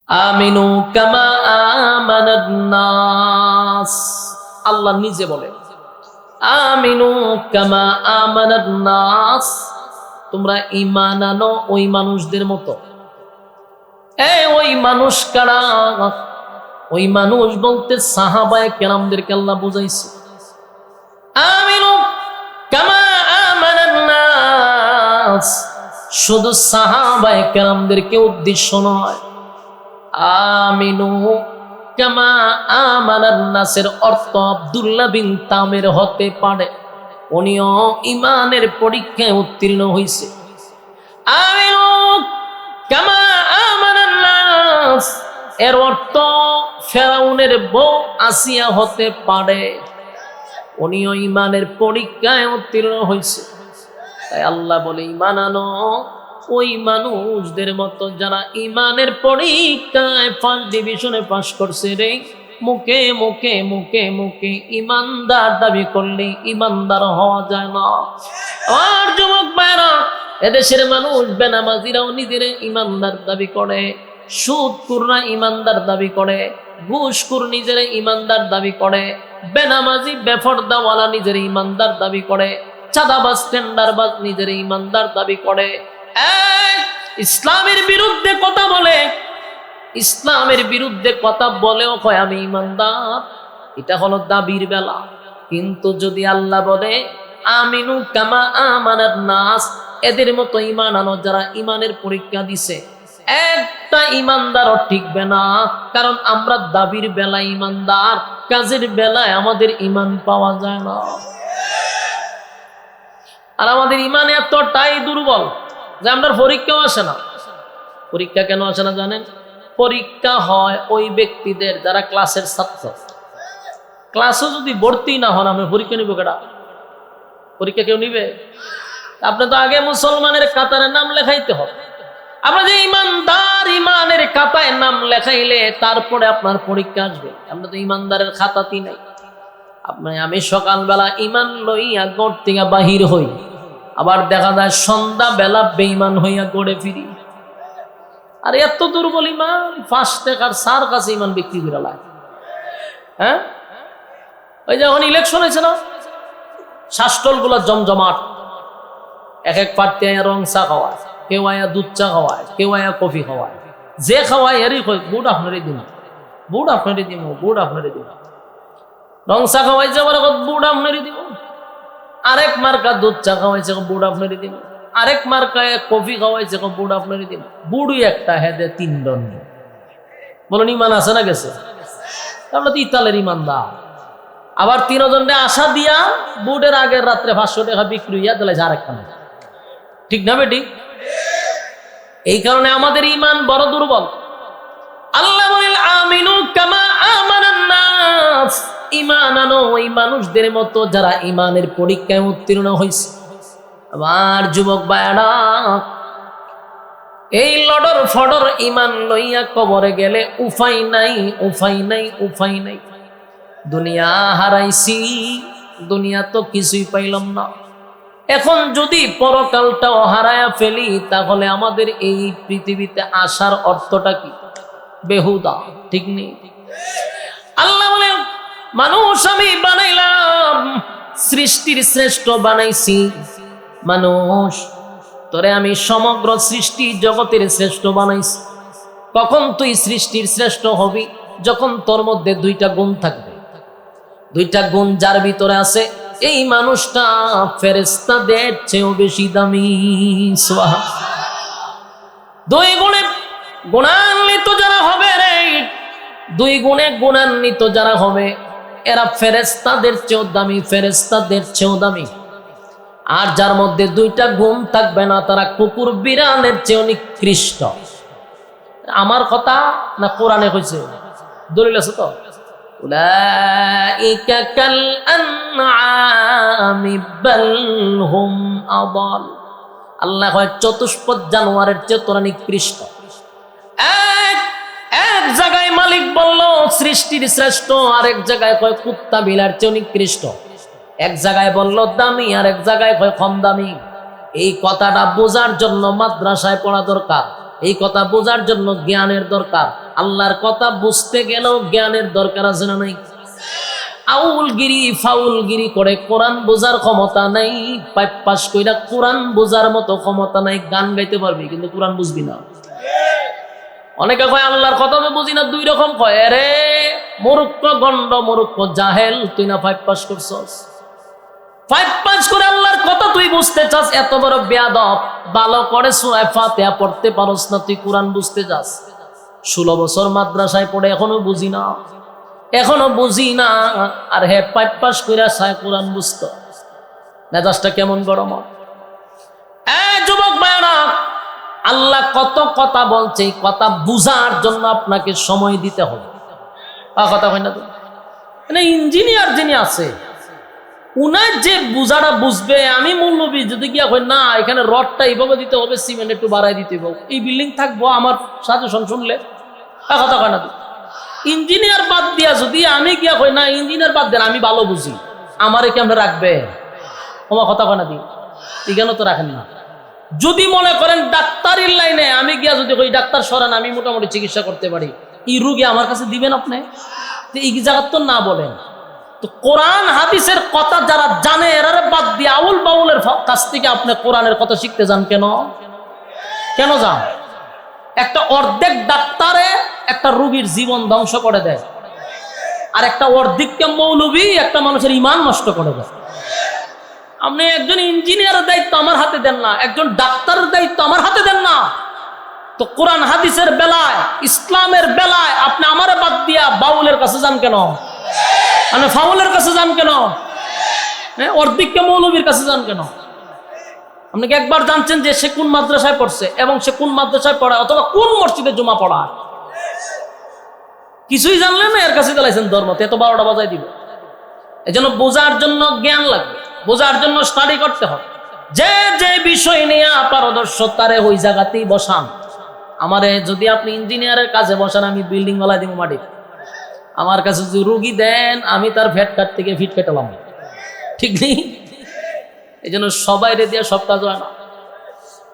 আমিনু কামা আমানান নাস। আল্লাহ নিজে বলে আমিনু কামা আমানান নাস, তোমরা ঈমান আনো ওই মানুষদের মতো। ওই মানুষ কারা? ওই মানুষ বলতে সাহাবায়ে কেরামদেরকে আল্লাহ বুঝাইছে। আমিনু কামা আমানান নাস শুধু সাহাবায়ে কেরামদেরকে উদ্দেশ্য নয়। আমিনু কামা আমানান নাসের অর্থ আব্দুল্লাহ বিন তামের হতে পারে, উনিও ঈমানের পরীক্ষায় উত্তীর্ণ হয়েছে। আমিনু কামা আমানান নাস এর অর্থ ফেরাউনের বউ আসিয়া হতে পারে, উনিও ঈমানের পরীক্ষায় উত্তীর্ণ হয়েছে। তাই আল্লাহ বলে ঈমান আনো ওই মানুষদের মতো যারা ঈমানের পরীক্ষায় ফার্স্ট ডিভিশনে পাশ করছে রে। মুখে মুখে মুখে মুখে ঈমানদার দাবি করলে ঈমানদার হওয়া যায় না। আর যুবক ভাইরা, এদেশের মানুষ বেনামাজিরাও নিজের ঈমানদার দাবি করে, সুদখোররা ঈমানদার দাবি করে, ঘুষখোর নিজের ঈমানদার দাবি করে, বেনামাজি বেপরদাওয়ালা নিজের ঈমানদার দাবি করে, চাঁদাবাজ টেন্ডারবাজ নিজের ঈমানদার দাবি করে। ইসলামের বিরুদ্ধে কথা বলে, ইসলামের বিরুদ্ধে কথা বলেও কয় আমি ঈমানদার। এটা হলো দাবির বেলা। কিন্তু যদি আল্লাহ বলে আমিনু কামা আমানান নাস, এদের মতো ঈমান আনো যারা ঈমানের পরীক্ষা দিছে, একটা ঈমানদারও টিকবে না। কারণ আমরা দাবির বেলায় ঈমানদার, কাজের বেলায় আমাদের ঈমান পাওয়া যায় না। আর আমাদের ঈমান এতটাই দুর্বল যে আমরা পরীক্ষাও আসে না। পরীক্ষা কেন আসে না জানেন? পরীক্ষা হয় ওই ব্যক্তিদের যারা ক্লাসের ছাত্র। ক্লাসে যদি ভর্তি না হন, আমরা পরীক্ষা নিব কেডা? পরীক্ষা কেউ নিবে? আপনি তো আগে মুসলমানের কাতারে নাম লেখাইতে হবে। আমরা যে ঈমানদার, ঈমানের খাতায় নাম লেখাইলে তারপরে আপনার পরীক্ষা আসবে। আমরা তো ঈমানদারের খাতাতেই নাই। আমি সকালবেলা ঈমান লইয়া ঘর থেকে বাহির হই, আবার দেখা যায় সন্ধ্যা বেলা বেঈমান হইয়া গড়ে ফিরি। আর এত দুর্বল ঈমান, 5 টাকার সার কাছে ঈমান বিক্রি করে লাগে। হ্যাঁ, ওই যখন ইলেকশন হয়েছে না, শাসটল গুলা জমজমাট, এক এক প্রার্থী আয়া রং চা খাওয়ায়, কেউ আয়া দুধ চা খাওয়ায়, কেউ আয়া কফি খাওয়ায়। যে খাওয়ায় এরই কয় বুট আপনারই দিন, বুট আপনারই দিব, বুট আপনারই দিব। রং চা খাওয়াইছে আবার বুট আপনারই দিব। আরেক মার্কা দুধ চা খাওয়াইছে, বুট আপনারই দিব। আরেক মার্কায় কফি খাওয়াইছে, বুট আপনারই দিব। বুড়ই একটা, হেদে 3 দণ্ড। বলুন ঈমান আছে না গেছে? আমরা তো ইতালের ঈমানদার। আবার 3 জনে আশা দিয়া বুটের আগের রাত্রে 500 টাকা বিক্রি হইয়া দিলে আরেকটা। ঠিক না বেটি? এই কারণে আমাদের ঈমান বড় দুর্বল। আল্লাহ বলেন আমিনু কামা আমানান নাস, ঈমান আনো ওই মানুষদের মতো যারা ঈমানের পরীক্ষায় উত্তীর্ণ হয়েছে। আবার যুবক ভাইরা, এই লডর ফডর ঈমান লইয়া কবরে গেলে উপায় নাই, উপায় নাই, উপায় নাই। দুনিয়া হারাইছি, দুনিয়া তো কিছুই পাইলাম না। এখন যদি পরকালটাও হারায়া ফেলি, তাহলে আমাদের এই পৃথিবীতে আসার অর্থটা কি? বেহুদা। ঠিক নেই? আল্লাহ বলেন মানুষ আমি বানাইলাম, সৃষ্টির শ্রেষ্ঠ বানাইছি। মানুষ তোরে আমি সমগ্র সৃষ্টি জগতের শ্রেষ্ঠ বানাইছি। কখন তুই সৃষ্টির শ্রেষ্ঠ হবি? যখন তোর মধ্যে 2টা গুণ থাকবে। 2টা গুণ যার ভিতরে আছে, এই মানুষটা ফেরেশতাদের চেয়েও বেশি দামি। সুবহানাল্লাহ। 2 গুণে গুণান্বিত যারা হবে রে, 2 গুণে গুণান্বিত যারা হবে, এরা ফেরেশতাদের চেয়েও দামি, ফেরেশতাদের চেয়েও দামি। আর যার মধ্যে 2টা গুণ থাকবে না, তারা কুকুর বিড়ালের চেয়েও নিকৃষ্ট। আমার কথা না কোরআনে কইছে? দলিল আছে তো? উলাইকা কাল আনআমি বাল হুম আদাল। আল্লাহ কয় চতুষ্পদ জানোয়ারের চেয়ে তোরা নিকৃষ্ট। এক জায়গায় মালিক বলল সৃষ্টির শ্রেষ্ঠ, আরেক জায়গায় কয় কুত্তা বিলার চেয়ে নিকৃষ্ট। এক জায়গায় বলল দামি, আর এক জায়গায় কয় কম দামি। এই কথাটা বোঝার জন্য মাদ্রাসায় পড়া দরকার, এই কথা বোঝার জন্য জ্ঞানের দরকার। আল্লাহর কথা বুঝতে গেলেও জ্ঞানের দরকার আছে না নাই? আউলগিরি ফাউলগিরি করে কোরআন বোঝার ক্ষমতা নাই, পাইপ পাস কইরা কোরআন বোঝার মতো ক্ষমতা নাই। গান গাইতে পারবি কিন্তু কোরআন বুঝবি না। অনেকে কয় আল্লাহর কথা তো বুঝি না, দুই রকম কয়। আরে মূর্খ গন্ড, মূর্খ জাহেল, তুই না 5 পাস করছস? 5 পাস করে আল্লাহর কথা তুই বুঝতে চাস? এত বড় বেয়াদব, ভালো করে সূরা ফাতিহা পড়তে পারস না, তুই কোরআন বুঝতে চাস? 16 বছর মাদ্রাসায় পড়ে এখনো বুঝি না, এখনো বুঝি না। আর হে 5 পাস করে সায় কোরআন বুঝতো, মেজাজটা কেমন গরম। যুবক ভাইরা, আল্লাহ কত কথা বলছে, এই কথা বুঝার জন্য আপনাকে সময় দিতে হবে। কথা হয় না তো? মানে ইঞ্জিনিয়ার যিনি আছে উনার যে বুঝাটা বুঝবে, আমি মৌলবী যদি গিয়া হয় না এখানে রডটা এইভাবে দিতে হবে, সিমেন্ট একটু বাড়াই দিতে হবে, এই বিল্ডিং থাকবো, আমার সাজেশন শুনলে কথা হয় না তো? ইঞ্জিনিয়ার বাদ দিয়া যদি আমি গিয়া হয় না ইঞ্জিনিয়ার বাদ দেন, আমি ভালো বুঝি, আমার কেমন রাখবে? আমার কথা হয় না দি এখানে তো রাখেন না। যদি মনে করেন ডাক্তারের লাইনে আমি গিয়া যদি ওই ডাক্তার সরান, আমি মোটামুটি চিকিৎসা করতে পারি, এই রোগী আমার কাছে দিবেন আপনি? এই জায়গা তো না বলেন তো। কোরআন হাদিসের কথা যারা জানে এরারে বাদ দিয়ে আউল বাউলের কাছ থেকে আপনি কোরআনের কথা শিখতে যান কেন? কেন যান? একটা অর্ধেক ডাক্তারে একটা রোগীর জীবন ধ্বংস করে দেয়, আর একটা অর্ধেককে মৌলবী একটা মানুষের ঈমান নষ্ট করে দেয়। আপনি একজন ইঞ্জিনিয়ারের দায়িত্ব আমার হাতে দেন না, একজন ডাক্তারের দায়িত্ব আমার হাতে দেন না, তো কোরআন হাদিসের বেলায়, ইসলামের বেলায় আপনি আমারে বাদ দিয়া বাউলের কাছে যান কেন? মানে ফাউলের কাছে যান কেন? অর্ধেককে মৌলবীর কাছে যান কেন? আপনি কি একবার জানছেন যে সে কোন মাদ্রাসায় পড়ছে এবং সে কোন মাদ্রাসায় পড়ায় অথবা কোন মসজিদে জুমা পড়ায়? কিছুই জানলেন না, এর কাছে চালাইছেন ধর্ম, এত 12টা বাজায় দিবে। এজন্য বোঝার জন্য জ্ঞান লাগবে, বোঝার জন্য স্টাডি করতে হবে। যে যে বিষয় নিয়ে পারদর্শতারে ওই জায়গাতেই বসান। আমারে যদি আপনি ইঞ্জিনিয়ারের কাছে বসান, আমি বিল্ডিং গলায় দিব মাটি। আমার কাছে যদি রুগী দেন, আমি তার ফ্যাট কাট থেকে ফিট কেটালাম, ঠিক নেই? এই জন্য সবাই দিয়ে সব কাজ হয় না।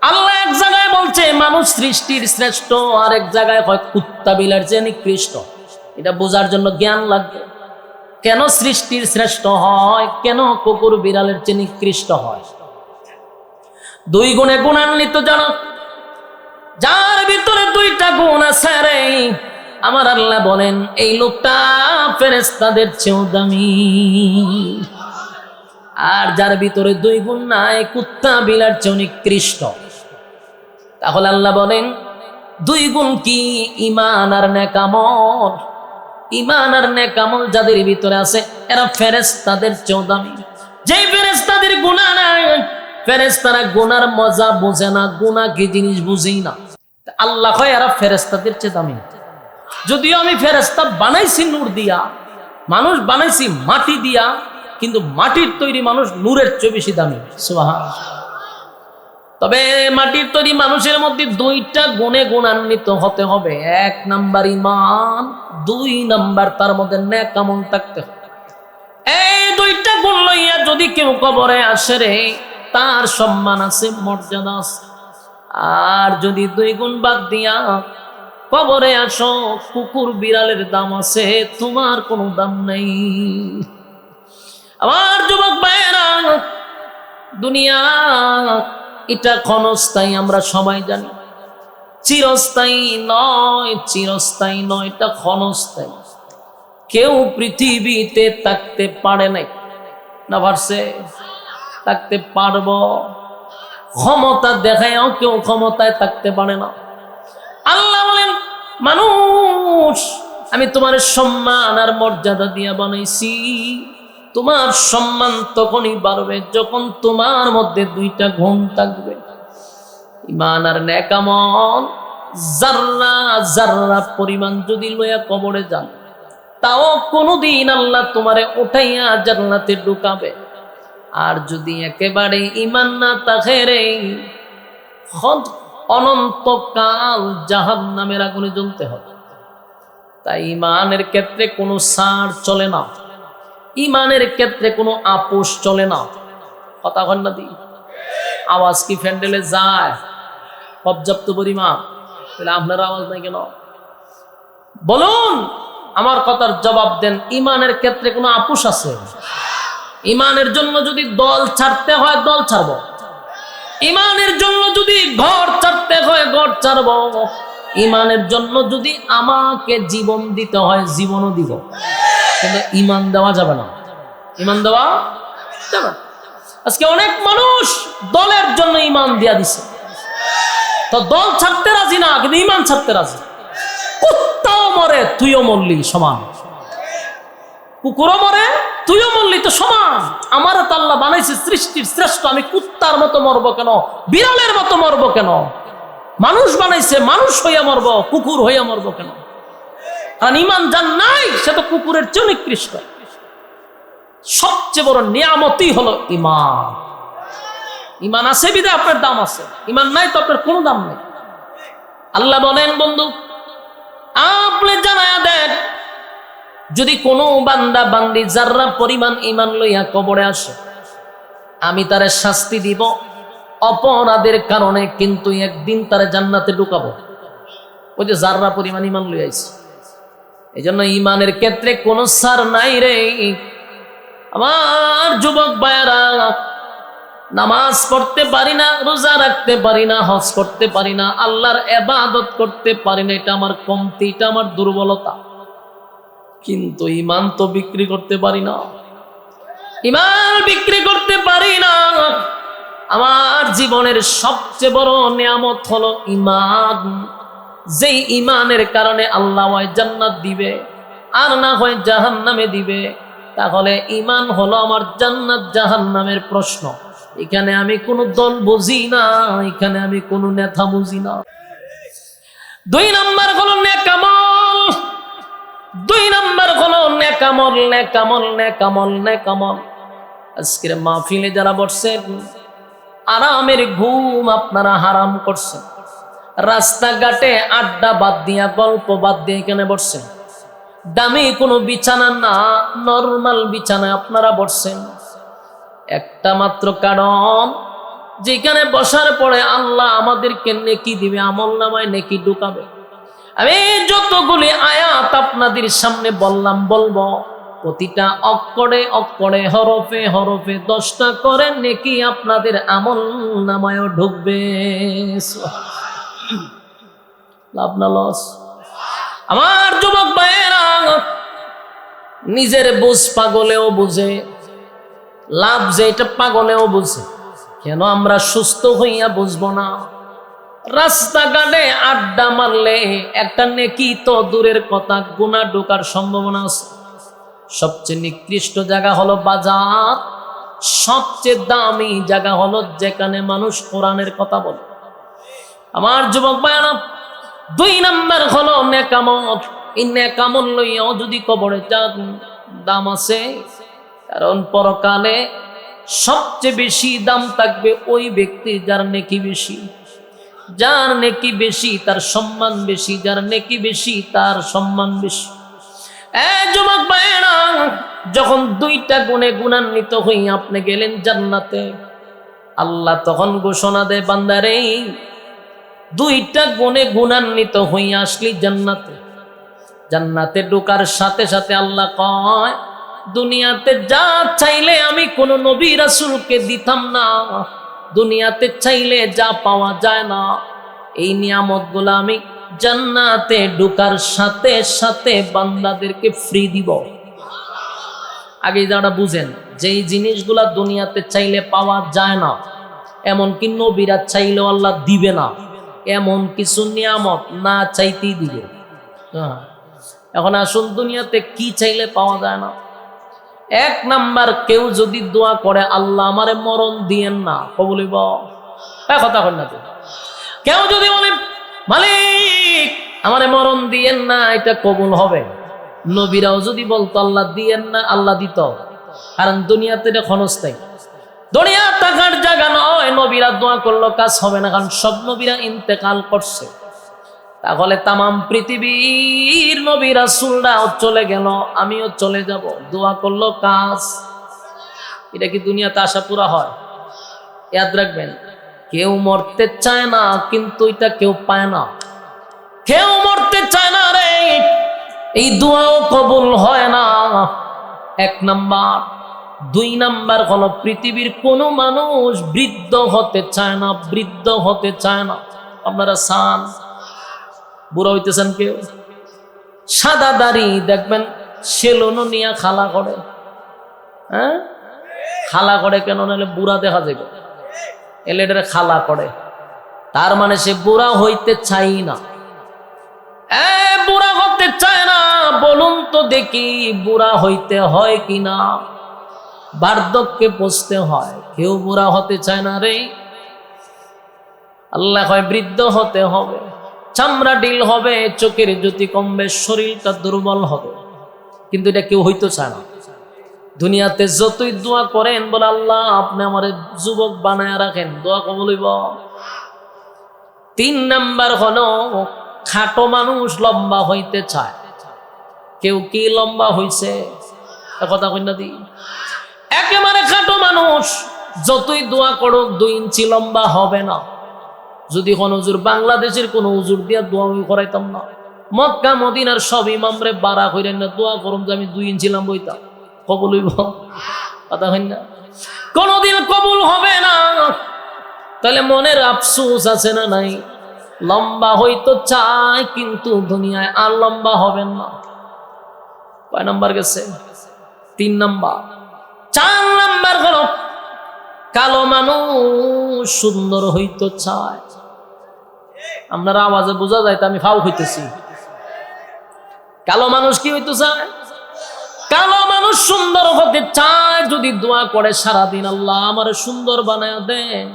আল্লাহ এক জায়গায় বলছে মানুষ সৃষ্টির শ্রেষ্ঠ, আর এক জায়গায় হয় কুত্তা বিলার চেয়ে নিকৃষ্ট। এটা বোঝার জন্য জ্ঞান লাগবে। কেন সৃষ্টির শ্রেষ্ঠ হয়, কেন কুকুর বিড়ালের চেয়ে নিকৃষ্ট হয়? 2 গুণে গুণান্বিত জানো, যার ভিতরে 2টা গুণ আছে রে, আমার আল্লাহ বলেন এই লোকটা ফেরেশতাদের চেয়েও দামি। আর যার ভিতরে 2 গুণ নাই, কুত্তা বিলার চেয়ে নিকৃষ্ট। তাহলে আল্লাহ বলেন 2 গুণ কি? ঈমান আর নেক আমল। ঈমান আর নেক আমল যাদের ভিতরে আছে এরা ফেরেশতাদের চেয়েও দামি। যেই ফেরেশতাদের গুনাহ নাই, ফেরেশতারা গুনার মজা বোঝে না, গুনাহ কি জিনিস বুঝেই না। আল্লাহ কয় এরা ফেরেশতাদের চেয়ে দামি। যদিও আমি ফেরেশতা বানাইছি নূর দিয়া, মানুষ বানাইছি মাটি দিয়া, কিন্তু মাটির তৈরি মানুষ নূরের চেয়ে বেশি দামি। সুবহানাল্লাহ। তবে মাটির তৈরি মানুষের মধ্যে 2টা গুণে গুণান্বিত হতে হবে। 1 নাম্বার ঈমান, 2 নাম্বার তার মধ্যে নেক আমল থাকতে হবে। এই 2টা গুণ লইয়া যদি কেউ কবরে আসে রে, তার সম্মান আছে, মর্যাদা আছে। আর যদি 2 গুণ বাদ দিয়া কবরে আসো, কুকুর বিড়ালের দাম আছে, তোমার কোনো দাম নাই। আমার যুবক ভাইয়েরা, দুনিয়া এটা ক্ষণস্থায়ী, আমরা সবাই জানি। চিরস্থায়ী নয়, চিরস্থায়ী নয়, এটা ক্ষণস্থায়ী। কেউ পৃথিবীতে থাকতে পারে নাই না, পারছে? থাকতে পারবো? ক্ষমতা দেখায়ও কেউ ক্ষমতায় থাকতে পারে না। আল্লাহ বলেন মানুষ, আমি তোমার সম্মান আর মর্যাদা দিয়া বানাইছি। তোমার সম্মান তখনই বাড়বে যখন তোমার মধ্যে 2টা গুণ থাকবে, ঈমান আর নেক আমল। জাররা জাররা পরিমাণ যদি লইয়া কবরে যান, তাও কোনোদিন আল্লাহ তোমারে উঠাইয়া জান্নাতে ঢুকাবে। আর যদি একেবারে ঈমান না থাকে রে, অনন্তকাল জাহান্নামের আগুনে জ্বলতে হবে। তাই ঈমানের ক্ষেত্রে কোনো ছাড় চলে না, ঈমানের ক্ষেত্রে কোনো আপোষ চলে না। কথা কন না দি? আওয়াজ কি ফ্যান্ডেলে যায় পর্যাপ্ত পরিমাণ? তাহলে আপনার আওয়াজ নাই কেন? বলুন, আমার কথার জবাব দেন। ইমানের ক্ষেত্রে কোনো আপোষ আছে? ইমানের জন্য যদি দল ছাড়তে হয় দল ছাড়ব, ইমানের জন্য যদি ঘর ছাড়তে হয় ঘর ছাড়ব, ইমানের জন্য যদি আমাকে জীবন দিতে হয় জীবনও দিব, কিন্তু ইমান দেওয়া যাবে না। ইমান দেওয়া যাবে না। আজকে অনেক মানুষ দলের জন্য ইমান দিয়া দিছে, তো দল ছাড়তে রাজি না, কিন্তু ইমান ছাড়তে রাজি। কুত্তাও মরে তুইও মরলি সমান, কুকুরও মরে তুইও মরলি তো সমান। আমার তো আল্লাহ বানাইছে সৃষ্টির শ্রেষ্ঠ, আমি কুত্তার মতো মরবো কেন, বিড়ালের মতো মরবো কেন? মানুষ বানাইছে, মানুষ হইয়া মরবো, কুকুর হইয়া মরবো কেন? কারণ ইমান যার নাই সে তো কুকুরের চেয়ে নিকৃষ্ট। সবচেয়ে বড় নিয়ামতই হলো ইমান। ইমান আছে বিধায় আপনার দাম আছে, ইমান নাই তো আপনার কোনো দাম নেই। আল্লাহ বলেন, বন্ধু আপনি জানায়া দেন, যদি কোনো বান্দা বান্দি যাররা পরিমাণ ইমান লইয়া কবরে আসে, আমি তারে শাস্তি দিব অপরাধের কারণে, কিন্তু একদিন তারে জান্নাতে ঢুকাবো। ওই যে যাররা পরিমাণ ইমান লইয়া আইছে। এই জন্য ইমানের ক্ষেত্রে কোনো ছাড় নাই রে। আমার যুবক ভাইয়েরা, নামাজ পড়তে পারি না, রোজা রাখতে পারি না, হজ করতে পারি না, আল্লাহর ইবাদত করতে পারি না, এটা আমার কমতি, এটা আমার দুর্বলতা। কিন্তু ইমান তো বিক্রি করতে পারি না, ইমান বিক্রি করতে পারি না। আমার জীবনের সবচেয়ে বড় নিয়ামত হলো ইমান। যেই ইমানের কারণে আল্লাহ হয় জান্নাত দিবে, আর না হয় জাহান্নামে দিবে। তাহলে ইমান হলো আমার জান্নাত জাহান্নামের প্রশ্ন। এখানে আমি কোনো দল বুঝি না, এখানে আমি কোনো নেতা বুঝি না। 2 নাম্বার হলো নেকামল। 2 নাম্বার হলো নেকামল, নেকামল, নেকামল, নেকামল। আজকের মাহফিলে যারা বসছেন, আরামের ঘুম আপনারা হারাম করছেন। রাস্তাঘাটে আড্ডা বাদ দিয়া, গল্প বাদ দিয়ে এখানে বসছেন। দামি কোনো বিছানা না, নরমাল বিছানায় আপনারা বসছেন। একটা মাত্র কারণ, যেখানে বসার পরে আল্লাহ আমাদেরকে নেকি দিবে, আমল নামায় নেকি ঢুকাবে। আমি যতগুলি আয়াত আপনাদের সামনে বললাম, বলবো, প্রতিটা অক্ষরে অক্ষরে, হরফে হরফে 10টা করে নেকি আপনাদের আমল নামায়ও ঢুকবে। লাভ না লস? আমার যুবক ভাইয়েরা, নিজের বুঝ পাগলেও বুঝে, লাভ যে এটা পাগলেও বুঝে। কেন আমরা সুস্থ হইয়া বুঝবো না? রাস্তাঘাটে আড্ডা মারলে একটা নেকি তো দূরের কথা, গুনাহ ঢোকার সম্ভাবনা আছে। সবচেয়ে নিকৃষ্ট জায়গা হলো বাজার, সবচেয়ে দামি জায়গা হলো যেখানে মানুষ কোরআনের কথা বলে। আমার যুবক ভাইয়েরা, 2 নাম্বার হলো নেকামত। এই নেকামত লইয়াও যদি কবরে যান, দাম আছে। কারণ পরকালে সবচেয়ে বেশি দাম থাকবে ওই ব্যক্তি যার নেকি বেশি। যার নেকি বেশি তার সম্মান বেশি, যার নেকি বেশি তার সম্মান বেশি। যুবক ভাইয়েরা, যখন 2টা গুণে গুণান্বিত হই আপনি গেলেন জান্নাতে, আল্লাহ তখন ঘোষণা দেয়, বান্দারে 2টা গুণে গুণান্বিত হই আসলি জান্নাতে। জান্নাতে ঢোকার সাথে সাথে আল্লাহ কয়, দুনিয়াতে যা চাইলে আমি কোন নবী রাসূলকে দিতাম না, দুনিয়াতে চাইলে যা পাওয়া যায় না, এই নিয়ামতগুলো আমি জান্নাতে ঢোকার সাথে সাথে বান্দাদেরকে ফ্রি দিব। আগে যারা বুঝেন, যেই জিনিসগুলা দুনিয়াতে চাইলে পাওয়া যায় না, এমনকি নবীরা চাইলেও আল্লাহ দিবে না, এমন কিছু নিয়ামত না চাইতেই দিবে। এখন আসুন, দুনিয়াতে কি চাইলে পাওয়া যায় না? 1 নাম্বার, কেউ যদি দোয়া করে, আল্লাহ আমারে মরণ দিয়েন না, কবুলিব? কথা কন না। কেউ যদি বলে, মালিক আমারে মরণ দিয়েন না, এটা কবুল হবে? নবীরাও যদি বলতো আল্লাহ দিয়েন না, আল্লাহ দিত। কারণ দুনিয়াতে এটা ক্ষণস্থায়ী, দুনিয়া থাকার জায়গা নয়। নবীরা দোয়া করলো কাজ হবে না, কারণ সব নবীরা ইন্তেকাল করছে। তাহলে তামাম পৃথিবীর নবী রাসূলরাও চলে গেল, আমিও চলে যাব, দোয়া করলো কাজ। এটা কি দুনিয়াতে আশা পুরা হয়? ইয়াদ রাখবেন, কেউ মরতে চায় না, কিন্তু এটা কেউ পায় না। কেউ মরতে চায় না রে, এই দোয়াও কবুল হয় না। 1 নাম্বার। 2 নাম্বার হলো পৃথিবীর কোনো মানুষ বৃদ্ধ হতে চায় না, বৃদ্ধ হতে চায় না। আপনারা চান বুড়া হইতেছেন কেউ? সাদা দাড়ি দেখবেন সেলুন নিয়ে খালা করে, হ্যাঁ খালা করে কেন? নাহলে বুড়া দেখা যাবে, এলেডের খালা করে, তার মানে সে বুড়া হইতে চাই না। বুড়া হতে চায় না, বলুন তো দেখি বুড়া হইতে হয় কিনা? বার্ধক্যে পৌঁছতে হয়, কেউ বুড়া হতে চায় না রে। আল্লাহ কয় বৃদ্ধ হতে হবে, চামড়া ডিল হবে, চোখের জ্যোতি কমবে, শরীরটা দুর্বল হবে, কিন্তু এটা কেউ হইতে চায় না। দুনিয়াতে যতই দোয়া করেন, বলে আল্লাহ আপনি আমার যুবক বানায় রাখেন, দোয়া কবুল হইব। 3 নাম্বার হলো খাটো মানুষ লম্বা হইতে চায়। কেউ কি লম্বা হইছে? কথা কই না দি, একেবারে খাটো মানুষ যতই দোয়া করো 2 ইঞ্চি লম্বা হবে না। যদি কোন হুজুর, বাংলাদেশের কোন হুজুর দিয়া দোয়া করাইতাম না, মক্কা মদিনার সব ইমামরে বাড়া কইরেন না, দোয়া করুন যে আমি 2 ইঞ্চি লম্বা হইতাম, কবুল হইব? কথা কই না, কোনদিন কবুল হবে না। তাহলে মনের আফসোস আছে না নাই? লম্বা হইতো চায়, কিন্তু দুনিয়ায় আর লম্বা হবেন না। কয় নাম্বার গেছে? 3 নাম্বার। 4 নাম্বার হলো কালো মানুষ সুন্দর হইতো চায়। আপনারা আওয়াজে বোঝা যায় তো আমি ফাউ হইতেছি। কালো মানুষ কি হইতো চায়? কালো মানুষ সুন্দর হতে চায়। যদি দোয়া করে সারাদিন, আল্লাহ আমার সুন্দর বানায় দেন,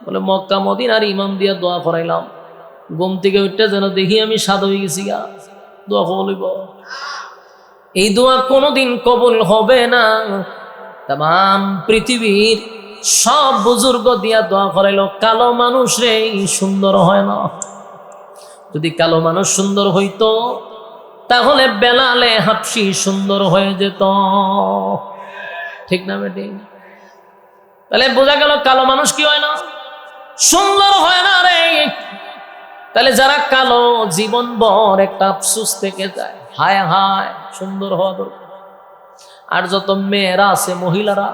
বলে মক্কা মদিনার ইমাম দিয়া দোয়া করাইলাম, ঘুম থেকে উঠতে যেন দেখি আমি সাদা হয়ে গেছি গা, দোয়া কবুল হইব? এই দোয়া কোনোদিন কবুল হবে না। তাম পৃথিবীর সব বুজুর্গ দিয়া দোয়া করাইলো, কালো মানুষ রে সুন্দর হয় না। যদি কালো মানুষ সুন্দর হইতো, তাহলে বেলালে হাফসি সুন্দর হয়ে যেত, ঠিক না বেটি? তাহলে বোঝা গেল কালো মানুষ কি হয় না? সুন্দর হয় না রে। তাহলে যারা কালো, জীবন ভর একটা আফসোস থেকে যায়, হায় হায় সুন্দর হওয়া দরকার। আর যত মেয়েরা আছে, মহিলারা,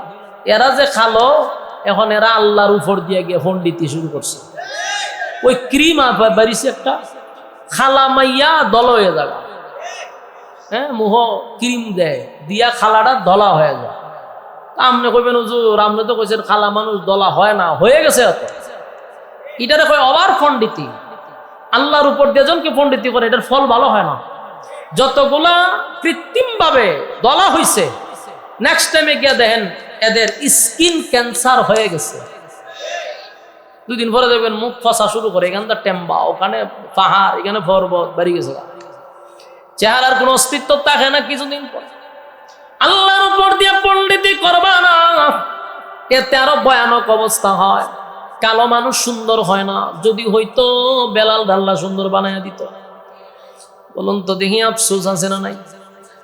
এরা যে কালো, এখন এরা আল্লাহর উপর দিয়ে গিয়ে পণ্ডিতি শুরু করছে। ওই ক্রিম বাড়িছে একটা, খালা মাইয়া দল হয়ে যাবে, হ্যাঁ মুহ ক্রিম দেয় দিয়া খালাটা দলা হয়ে যায়। আপনি কইবেন হুজুর আপনি তো কইছেন খালা মানুষ দলা হয় না, হয়ে গেছে এত। এটারে কয় ওভার পণ্ডিতি। আল্লাহর উপর দিয়ে জনকে পণ্ডিতি করে, এটার ফল ভালো হয় না। যতগুলা কৃত্রিম ভাবে দলা হইছে, নেক্সট টাইমে গিয়ে দেখেন এদের স্কিন ক্যান্সার হয়ে গেছে। 2 দিন পরে দেখবেন মুখ ফসা শুরু করে, এখানটা টেম্বা, ওখানে পাহাড়, এখানে পর্বত বাড়ি গেছে, চেহারার কোন অস্তিত্ব থাকে না কিছুদিন পর। আল্লাহর উপর দিয়ে পণ্ডিতি করবা না, এতে আরো ভয়ানক অবস্থা হয়। কালো মানুষ সুন্দর হয় না। যদি হইতো বেলাল ডাল্লা সুন্দর বানায় দিত। বলুন তো দেখি আফসোস আছে না নাই?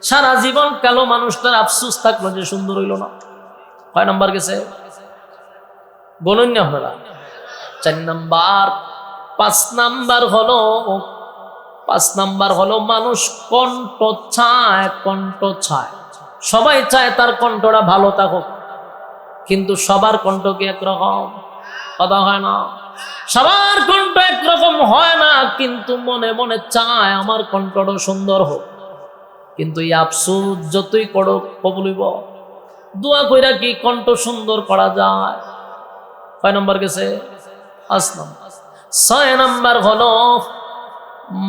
সারা জীবন কালো মানুষটার আফসোস থাকলো যে সুন্দর হইল না। কয় নাম্বার গেছে? গণন্য আপনারা। 4 নাম্বার। 5 নাম্বার হলো মানুষ কণ্ঠ চায়, কণ্ঠ চায়। সবাই চায় তার কণ্ঠটা ভালো থাকুক, কিন্তু সবার কণ্ঠ কি একরকম? কথা হয় না। সবার কণ্ঠ একরকম হয় না, কিন্তু মনে মনে চায় আমার কণ্ঠটা সুন্দর হোক। কিন্তু এই আফসোস যতই করো কবুল হইব? দোয়া কইরা কি কণ্ঠ সুন্দর করা যায়? কয় নাম্বার গেছে? 5 নাম্বার। 6 নাম্বার হলো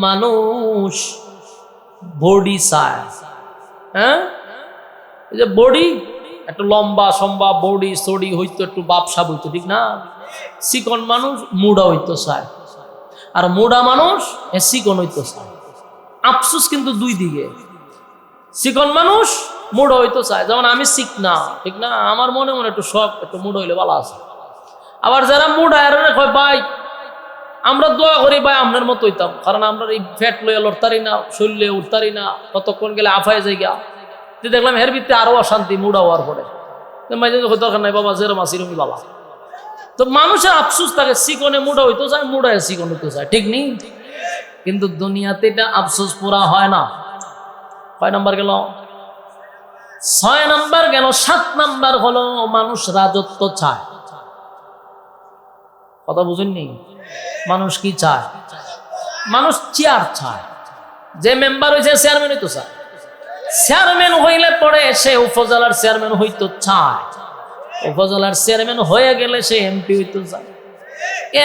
মানুষ বডি চায়। হ্যাঁ, এই যে বডি একটু লম্বা সম্বা বডি সডি হইতো, একটু বাপসাপ হইতো, ঠিক না? চিকন মানুষ মুড়া হইতো চায়, আর মুড়া মানুষ চিকন হইতো চায়। আফসোস কিন্তু 2 দিকে। চিকন মানুষ মুড়া হইতো চায়, যেমন আমি চিকনা, ঠিক না? আমার মনে মনে একটু শখ, একটু মুড়া হইলে ভালো আছে। আবার যারা মুড়া এর কয় ভাই আমরা দোয়া করি ভাই আপনার মতো হইতাম, কারণ আমরা এই ফ্যাট লইয়া লড়তারি না, শরীরে উঠতারি না, কতক্ষণ গেলে আফায় যাই গা। দেখলাম এর ভিতরে আরো অশান্তি মুড়া হওয়ার পরে। দরকার নাই বাবা, যেরম আসিরমি বাবা। তো মানুষের আফসোস থাকে, চিকনে মুড়া হইতে চায়, মুড়ায় চিকন হইতে চায়, ঠিক নেই? কিন্তু দুনিয়াতে এটা আফসোস পুরা হয় না। কয় নাম্বার গেল? 6 নাম্বার গেল। 7 নাম্বার হলো মানুষ রাজত্ব চায়। কথা বুঝেননি? মানুষ কি চায়? মানুষ চেয়ার চায়। যে মেম্বার হয়েছে চেয়ারম্যান হইতো চায়। চেয়ারম্যান হইলে পরে সে উপজেলার চেয়ারম্যান হইতো চায়। উপজেলার চেয়ারম্যান হয়ে গেলে সে এমপি হইতো চায়।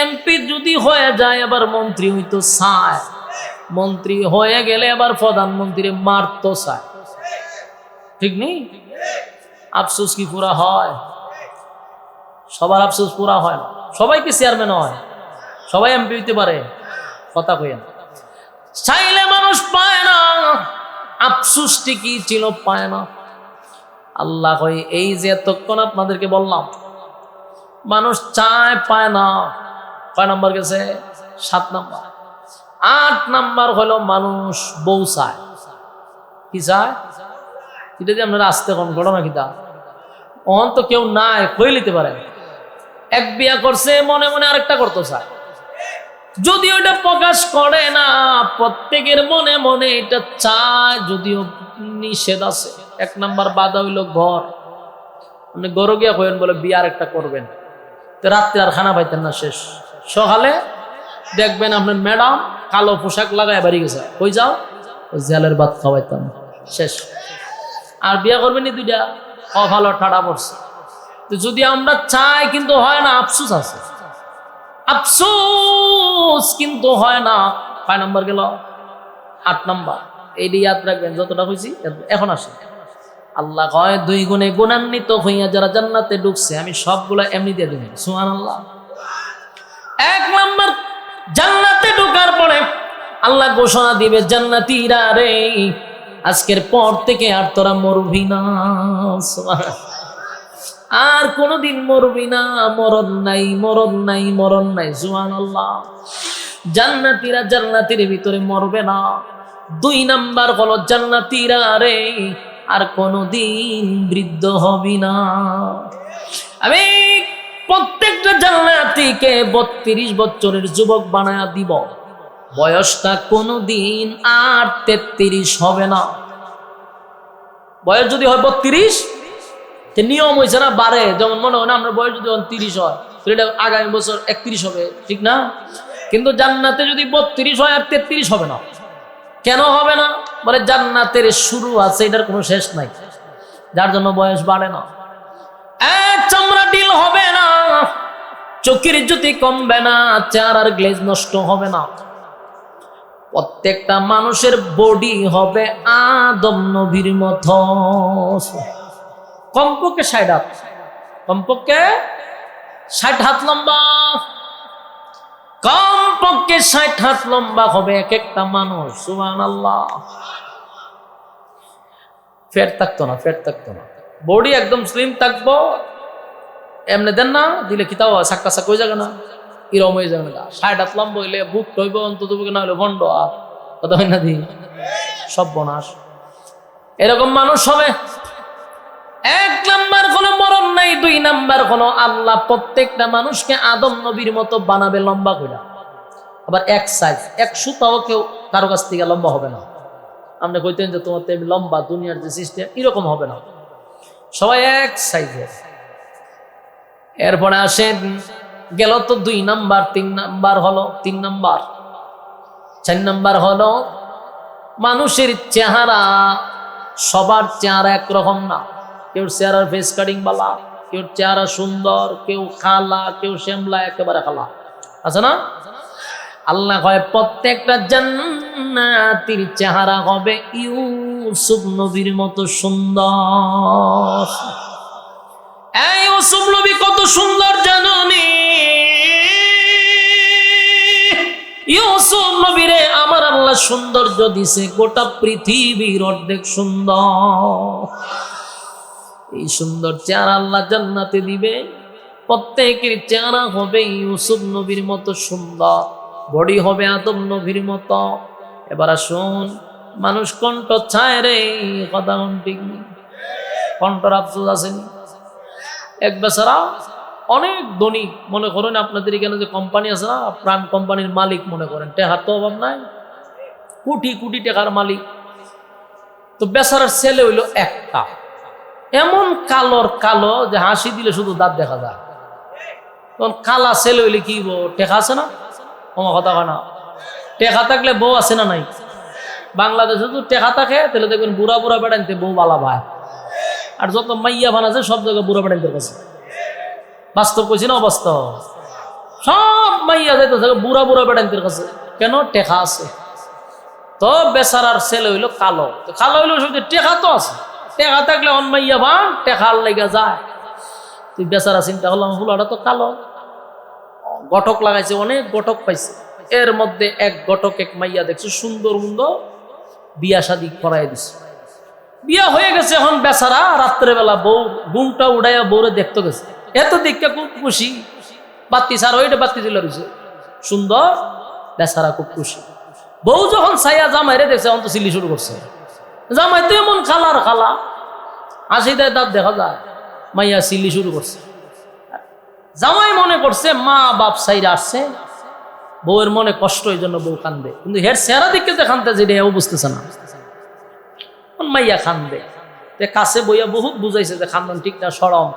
এমপি যদি হয়ে যায় আবার মন্ত্রী হইতো চায়। মন্ত্রী হয়ে গেলে আবার প্রধানমন্ত্রী মারতো চায়। ঠিক নেই? আফসোস কি পুরা হয়? সবার আফসোস পুরা হয় না। সবাই কি চেয়ারম্যান হয়? সবাই এমপি হইতে পারে? কথা কইেন। চাইলে মানুষ পায় না। আফসোসটি কি ছিল? পায় না। আল্লাহ কই এই যে এতক্ষণ আপনাদেরকে বললাম, মানুষ চায় পায় না। কয় নাম্বার গেছে? 7 নাম্বার। 8 নাম্বার হলো মানুষ বউ চায়। কি চায়? এটা দিয়ে আপনারা আসতে কোন ঘটনা কিতা অন তো কেউ নাই, কই লিতে পারে। এক বিয়া করছে, মনে মনে আরেকটা করতে চায়। যদি ওইটা প্রকাশ করে না, প্রত্যেকের মনে মনে এটা চায়, যদিও নিষেধ আছে। 1 নাম্বার বাধা হইল ঘর। আপনি গরু গিয়া কইন বলে বিয়ে আরেকটা করবেন, তো রাত্রে আর খানা পাইতেন না। শেষ সকালে দেখবেন আপনার ম্যাডাম কালো পোশাক লাগায় বাড়ি গেছে। কই যাও? জেলের ভাত খাওয়াইতাম। শেষ। আর বিয়ে করবেন নি 2টা, ভালো ঠাডা পড়ছে। তো যদি আমরা চাই কিন্তু হয় না, আফসোস আছে। আফসোস কিন্তু হয় না। 5 নাম্বার গেল। 8 নাম্বার এইটি ইয়াদ রাখবেন যতটা হয়েছি। এখন আসে আল্লাহ কয় 2 গুণে গুণান্বিত হইয়া যারা জান্নাতে ঢুকছে আমি সবগুলা এমনি দিয়ে দিবেন। সুবহানাল্লাহ। 1 নাম্বার জান্নাতে ঢোকার পরে আল্লাহ ঘোষণা দিবে, জান্নাতীরা রে আজকের পর থেকে আর তোরা মরবি না। আর কোনদিন মরবি না। মরণ নাই, মরণ নাই, মরণ নাই। সুবহানাল্লাহ। জান্নাতীরা জান্নাতের ভিতরে মরবে না। 2 নাম্বার হলো জান্নাতীরা রে আর কোনদিন বৃদ্ধ হবি না। আমি প্রত্যেকটা জান্নাতীকে 32 বছরের যুবক বানায়া দিব। বয়সটা কোনদিন আর 33 হবে না। বয়স যদি হয় 32, নিয়ম হয়েছে না বাড়ে। যেমন মনে হয় না আমরা বয়স যদি 30 হয় সেটা আগামী বছর 31 হবে, ঠিক না? কিন্তু জান্নাতে যদি 32 হয় আর 33 হবে না। কেন হবে না? বলে জান্নাতের শুরু আছে, এটার কোনো শেষ নাই, যার জন্য বয়স বাড়ে না। চামড়া ডিল হবে না, চোখের জ্যোতি কমবে না, চেহারার গ্লেজ নষ্ট হবে না। প্রত্যেকটা মানুষের বডি হবে আদম নবীর মতো। কমপক্ষে 60 হাত, কমপক্ষে 60 হাত লম্বা, কমপক্ষে 60 হাত লম্বা হবে এক একটা মানুষ। সুবহানাল্লাহ। ফ্যাট থাকতো না, ফ্যাট থাকতো না, বডি একদম স্লিম থাকবো। এমনি দেন না দিলে কিতাব সাক্কা সাক্কা হয়ে যাবে না, এরম হয়ে যাবে না। 60 হাত লম্বা হইলে বুক টইব অন্তত, না হলে ভণ্ড। আর কথা হয় না দি সব বনাশ। এরকম মানুষ হবে। 1 নাম্বার হলো মরণ নাই। 2 নাম্বার হলো আল্লাহ প্রত্যেকটা মানুষকে আদম নবীর মতো বানাবে লম্বা করে। আবার এক সাইজ, 1 সুতাও কেউ কারো কাছ থেকে লম্বা হবে না। আপনি কইতেন যে তোমার তেমনি লম্বা, দুনিয়ার যে সিস্টেম এরকম হবে না, সবাই এক সাইজের। এরপরে আসেন গেল তো 2 নাম্বার। 3 নাম্বার হলো 3 নাম্বার। 4 নাম্বার হলো মানুষের চেহারা। সবার চেহারা একরকম না। কেউ চেহারার ফেস কাটিং বালা, কেউ চেহারা সুন্দর, কেউ খালা, কেউ শ্যামলা, একেবারে খালা আছে না। আল্লাহ কয় প্রত্যেকটা জান্নাতীর চেহারা হবে ইউসুফ নবীর মতো সুন্দর। এই ইউসুফ নবী কত সুন্দর জানো নি? ইউসুফ নবীরে আমার আল্লাহ সৌন্দর্য দিছে গোটা পৃথিবীর অর্ধেক সুন্দর। এই সুন্দর চেহারা আল্লাহ জান্নাতে দিবে। প্রত্যেকের চেহারা হবে ইউসুফ নবীর মতো সুন্দর, বডি হবে আদম নবীর মতো। এবার আসুন, মানুষ কণ্ঠ ছায় রে, কথা ঠিক নেই, কণ্ঠর আফসোস আসেনি। এক বেচারা অনেক ধনী, মনে করেন আপনাদের এখানে যে কোম্পানি আছে না, প্রাণ কোম্পানির মালিক মনে করেন, টেকার তো অভাব নাই, কোটি কোটি টাকার মালিক। তো বেচারার ছেলে হইল একটা, এমন কালোর কালো যে হাসি দিলে শুধু দাঁত দেখা যায়। তখন কালা ছেলে হইলে কি বউ টেকা আছে না? আমার কথা হয় না, টেকা থাকলে বউ আছে না নাই? বাংলাদেশে তো টেকা থাকে, তাহলে দেখবেন বুড়া বুড়া বেড়াইতে বউ বালা ভাই, আর যত মাইয়া ভান আছে সব জায়গায় বুড়া বেড়াইতে কাছে। বাস্তব কইছি না অবাস্তব? সব মাইয়া যাইতে বুড়া বুড়া বেড়াইতে কাছে, কেন? টেকা আছে। তো বেচারার ছেলে হইলো কালো, কালো হইলো শুধু টেকা তো আছে, টেকা থাকলে অনমাইয়া ভান টেকার লেগে যায়। তুই বেচারা চিন্তা করলাম ফুলাটা তো কালো, গটক লাগাইছে, অনেক গটক পাইছে, এর মধ্যে এক গটক এক মাইয়া দেখছে সুন্দর সুন্দর, বিয়া শাদী করাই দিছে, বিয়া হয়ে গেছে। এখন বেচারা রাত্রেবেলা বউ ঘুমটা উড়াইয়া বউরে দেখতে গেছে, এত দেখতে খুব খুশি, বাতি সার ওইটা বাতি দিল রয়েছে সুন্দর, বেচারা খুব খুশি। বউ যখন ছাইয়া জামাইরে দেখছে তখন তো চিল্লি শুরু করছে, জামাই তো এমন খালার খালা, হাসি দেয় দাঁত দেখা যায়, মাইয়া চিল্লি শুরু করছে। জামাই মনে করছে মা বাপ সাইরা আসছে, বউয়ের মনে কষ্ট, এই জন্য বউ কান্দে, কিন্তু হের চেহারা দিকে যে কান্দে যেটা এও বুঝতেছে না, মাইয়া কান্দে। কাছে বইয়া বহুত বুঝাইছে যে খান্দান ঠিক না, সরম,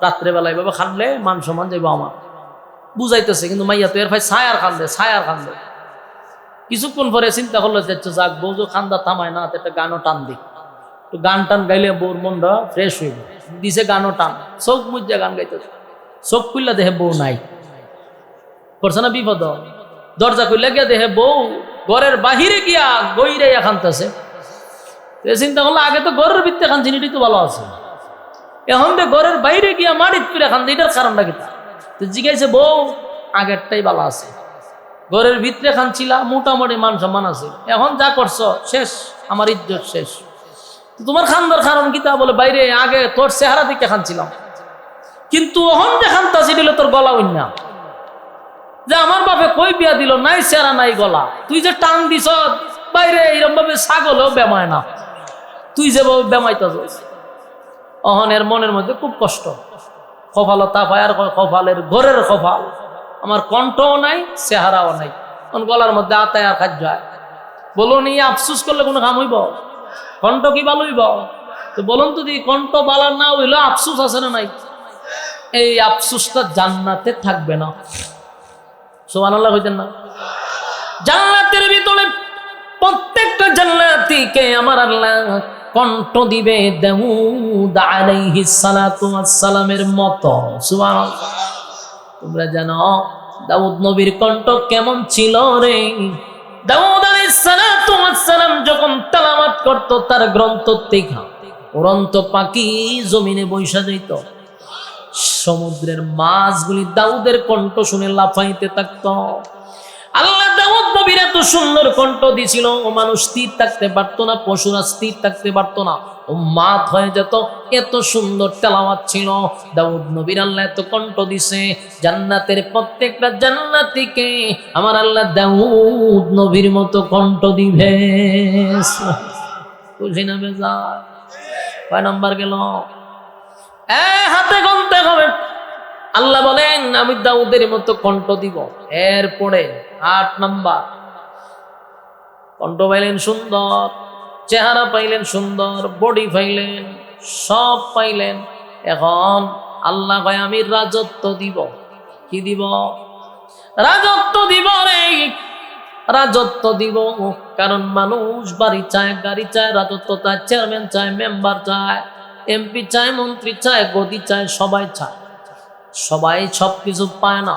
রাত্রেবেলা এভাবে খানলে মান সম্মান যাইব আমার, বুঝাইতেছে, কিন্তু মাইয়া তো এর ভাই ছায়ার কান্দে, ছায়ার কান্দে। কিছুক্ষণ পরে চিন্তা করলো যে যাক বউ যে খান্দা থামায় না, একটা গানও টান দিই, তো গান টান গাইলে বউর মনটা ফ্রেশ হইব, দিছে গানও টান, চোখ মুজা গান গাইতেছে, চোখ খুললা দেখে বউ নাই, করছে না বিপদ। দরজা খুললে গিয়া দেখে বউ ঘরের বাহিরে গিয়া গইরাইয়া খানতেছে। চিন্তা করলো আগে তো ঘরের ভিতরে খান জিনিসটি তো ভালো আছে, এখন তো ঘরের বাইরে গিয়া মাটিত পুরে খান, এটার কারণটা কি? তো জিজ্ঞাসা বউ আগেরটাই ভালো আছে, ঘরের ভিতরে খানছিলা মোটামুটি মান সম্মান আছে, এখন যা করছো শেষ, আমার ইজ্জত শেষ। তোমার খান্দার কারণ কি? তা বলে বাইরে আগে তোর চেহারা দিকে খানছিলাম, কিন্তু এখন যে খানতাছি দিল তোর গলা উন্না, যে আমার বাপে কই বিয়া দিল, নাই চেহারা নাই গলা, তুই যে টান দিছ বাইরে এইরকম ভাবে ছাগলও বেমায় না, তুই যে বেমাইতাছ। অহনের মনের মধ্যে খুব কষ্ট, কপালও তাপায়, আর কপালের ঘরের কপাল, আমার কণ্ঠও নাই চেহারাও নাই, গলার মধ্যে আতায় আর খাদ্য হয়। বলুন এই আফসুস করলে কোনো কাম হইব? কণ্ঠ কি ভালো হইব? তো বলুন তো দি কণ্ঠ বালার না হইলো আফসুস আছে না নাই? এই আফসুসটা জান্নাতে থাকবে না, সুবহানাল্লাহ কইতেন না? জান্নাতের ভিতরে প্রত্যেকটা জান্নাতীকে আমার আল্লাহ কণ্ঠ দিবে দাউদ আলাইহিস সালাতু ওয়াস সালামের মতো, সুবহানাল্লাহ। তোমরা জানো দাউদ নবীর কণ্ঠ কেমন ছিল রে? দাউদ আলাইহিস সালাতু ওয়াস সালাম যখন তেলাওয়াত করত, তার গ্রন্থ থেকে উড়ন্ত পাখি জমিনে বৈশা যাইত, সমুদ্রের মাছগুলি দাউদের কণ্ঠ শুনে লাফাইতে থাকত। আল্লাহ দাউদ নবীর এত সুন্দর কণ্ঠ দিছিল, ও মানুষ স্থির থাকতে পারতো না, পশুরা স্থির থাকতে পারতো না, ও মাত হয়ে যেত, এত সুন্দর তেলাওয়াত ছিল দাউদ নবীর। আল্লাহ এত কণ্ঠ দিছে, জান্নাতের প্রত্যেকটা জান্নাতীকে আমার আল্লাহ দাউদ নবীর মতো কণ্ঠ দিবে। বুঝি না বেজার? কয় নাম্বার গেল? হাতে গুনতে হবে। আল্লাহ বলেন আমি দাউদের মতো কণ্ঠ দিব। এরপরে 8 নাম্বার, কণ্ঠ পাইলেন সুন্দর, চেহারা পাইলেন সুন্দর, বডি পাইলেন, সব পাইলেন। এখন আল্লাহ কয় আমি রাজত্ব দিব। কি দিব? রাজত্ব দিব রে, রাজত্ব দিব। কারণ মানুষ বাড়ি চায়, গাড়ি চায়, রাজত্ব চায়, চেয়ারম্যান চায়, মেম্বার চায়, এমপি চায়, মন্ত্রী চায়, গদি চায়, সবাই চায়, সবাই সবকিছু পায় না।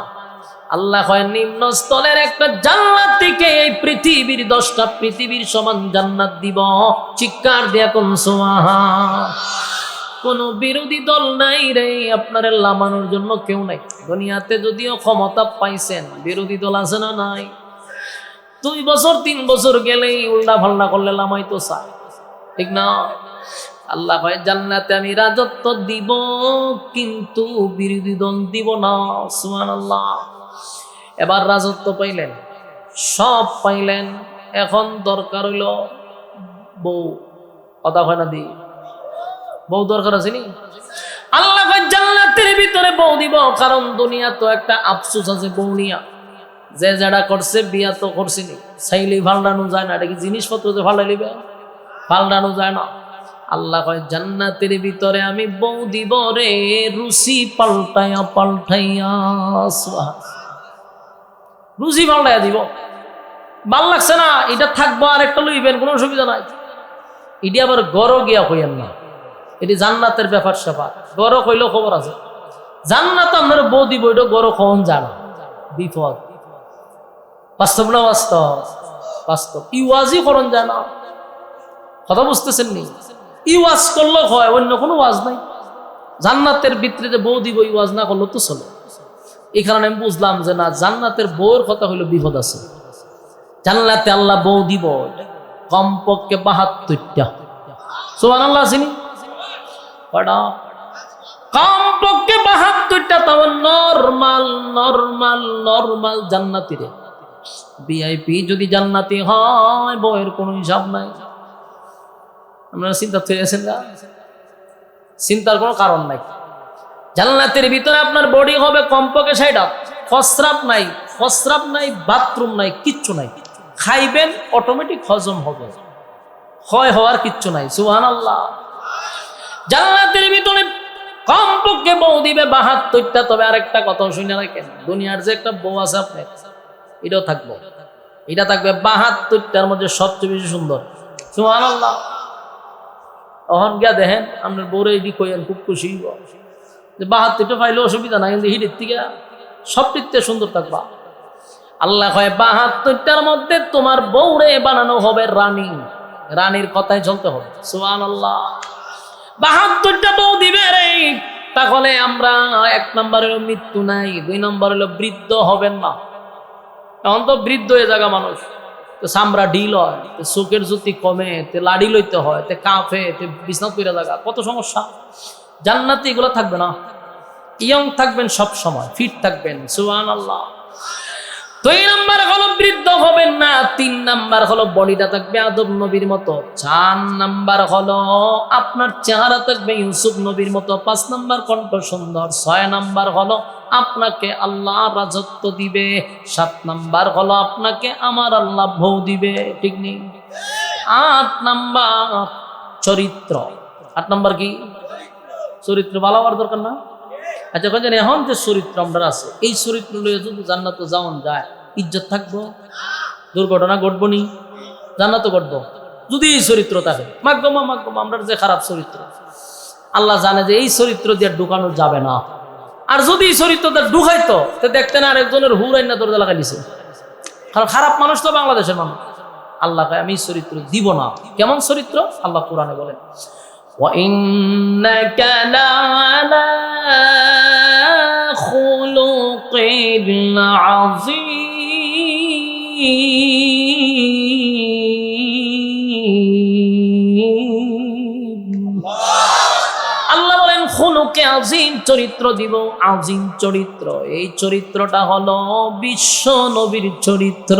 আল্লাহ হয় নিম্ন স্তরের একটা জান্নাতীকে এই পৃথিবীর 10টা পৃথিবীর সমান জান্নাত দিব। চিৎকার দিয়া কোন সুবহান। কোন বিরোধী দল নাই রে, আপনার লামানোর জন্য কেউ নাই দুনিয়াতে। যদিও ক্ষমতা পাইছেন, বিরোধী দল আছে না নাই? 2 বছর 3 বছর গেলেই উল্টা পাল্টা করলে লামাই তো চায়, ঠিক না? আল্লাহ ভাই জান্নাতে আমি রাজত্ব দিব, কিন্তু বিরোধী দল দিব না। সুবহানাল্লাহ। এবার রাজত্ব পাইলেন, সব পাইলেন, এখন দরকার হইল বউ। কথা হয় না? দি বউ দরকার আছে নি? আল্লাহ ভাই জান্নাতের ভিতরে বউ দিব, কারণ দুনিয়া তো একটা আফসোস আছে বউ নিয়া। যে যারা করছে বিয়া তো করছিনি, চাইলেই ভাল্লানো যায় না। এটা কি জিনিসপত্র যে ভাল্লাই লিবে? পাল্টানো যায় না। আল্লাহ কয় জান্নাতের ভিতরে আমি বউ দিব রে, রুচি পাল্টাইয়া পাল্টাইয়া, রুচি পাল্টাইয়া দিব। ভাল লাগছে না, এটা থাকবো আর একটা লইবেন, কোনো অসুবিধা নাই। এটি আবার গড় গিয়া হইয়েন না, এটি জান্নাতের ব্যাপার স্যাপার। গড় হইলেও খবর আছে, জান্নাত আপনার বউ দিব, এটা গড় কখন জানা বিপদ। বাস্তব না বাস্তব? বাস্তব। ইওয়াজই করণ যায় না, কথা বুঝতেছেন নি? ইওয়াজ করলে হয়, অন্য কোনো ওয়াজ নাই। জান্নাতের ভিতরে বউ দিব ইওয়াজ না করলো তো চলো। এই কারণে আমি বুঝলাম যে না, জান্নাতের বউর কথা হইলো বিপদ আছে। জান্নাতে আল্লাহ বউ দিব কমপক্ষে 72টা। সুবহানাল্লাহ। চিনি কয়টা? কমপক্ষে 72টা। তাও নরমাল নরমাল নরমাল জান্নাতি রে। ভিআইপি যদি জান্নাতি হয়, বউয়ের কোনো হিসাব নাই। আপনারা চিন্তা করেছেন না? চিন্তার কোনো কারণ নাই। জান্নাতের ভিতরে আপনার বডি হবে কমপক্ষে 60টা। ফসরাপ নাই, ফসরাপ নাই, বাথরুম নাই, কিচ্ছু নাই। খাইবেন অটোমেটিক হজম হবে, ক্ষয় হওয়ার কিচ্ছু নাই। সুবহানাল্লাহ। জান্নাতের ভিতরে কমপক্ষে বউ দিবে 72টা। তবে আরেকটা কথা শুনে রাখেন, দুনিয়ার যে একটা বউ আছে আপনার, এটাও থাকবো। এটা থাকবে 72টার মধ্যে সবচেয়ে বেশি সুন্দর। সুবহানাল্লাহ। তখন গিয়া দেখেন আপনার বউরে এটি কইয়েন, খুব খুশি যে 72টা পাইলে অসুবিধা নাই, কিন্তু হিটের থেকে সবটিতে সুন্দর থাকবা। আল্লাহ কয় 72টার মধ্যে তোমার বউরে বানানো হবে রানী। রানীর কথাই চলতে হবে। সুবহানাল্লাহ। 72টা বউ দিবে রে। তাহলে আমরা 1 নম্বর হলো মৃত্যু নাই, 2 নম্বর হলো বৃদ্ধ হবেন না। এখন তো বৃদ্ধ হয়ে যাগা মানুষ, তো চামড়া ঢিল হয়, চোখের জ্যোতি কমে, তে লাড়ি লইতে হয়, তে কাফে, তে বিছনাত কইরা জায়গা, কত সমস্যা। জান্নাতে এগুলো থাকবে না। ইয়ং থাকবেন, সব সময় ফিট থাকবেন। সুবহানাল্লাহ। 2 নাম্বার হলো বৃদ্ধ হবেন না। 3 নাম্বার হলো বডিটা থাকবে আদম নবীর মতো। 4 নাম্বার হলো আপনার চেহারা থাকবে ইউসুফ নবীর মতো। 5 নাম্বার কণ্ঠ সুন্দর। 6 নাম্বার হলো আপনাকে আল্লাহ রাজত্ব দিবে। 7 নাম্বার হলো আপনাকে আমার আল্লাহ বউ দিবে। ঠিক নেই? 8 নাম্বার চরিত্র। 8 নাম্বার কি? চরিত্র ভালো হওয়ার দরকার না? আচ্ছা, জানি এখন যে চরিত্র আমরা আছে, এই চরিত্র লইয়া যদি জান্নাতে যাওয়ান যায়, ইজ্জত থাকবো? দুর্ঘটনা ঘটবো নি? জান্নাতে ঘটবো যদি এই চরিত্র থাকে। মাগমা আমরা যে খারাপ চরিত্র, আল্লাহ জানে যে এই চরিত্র দিয়ে ঢুকানো যাবে না। আর যদি এই চরিত্রটা ঢুকাইতো, তো দেখতেন আরেকজনের হুরাই না দরজা লাগাই দিছে। কারণ খারাপ মানুষ তো বাংলাদেশের মানুষ। আল্লাহ কয় আমি এই চরিত্র দিব না। কেমন চরিত্র? আল্লাহ কোরআনে বলেন, وَإِنَّكَ لَعَلَى خُلُقٍ عَظِيمٍ। আল্লাহ বলেন খুলুকে আজিম, চরিত্র দিব, আজিম চরিত্র। এই চরিত্রটা হলো বিশ্ব নবীর চরিত্র।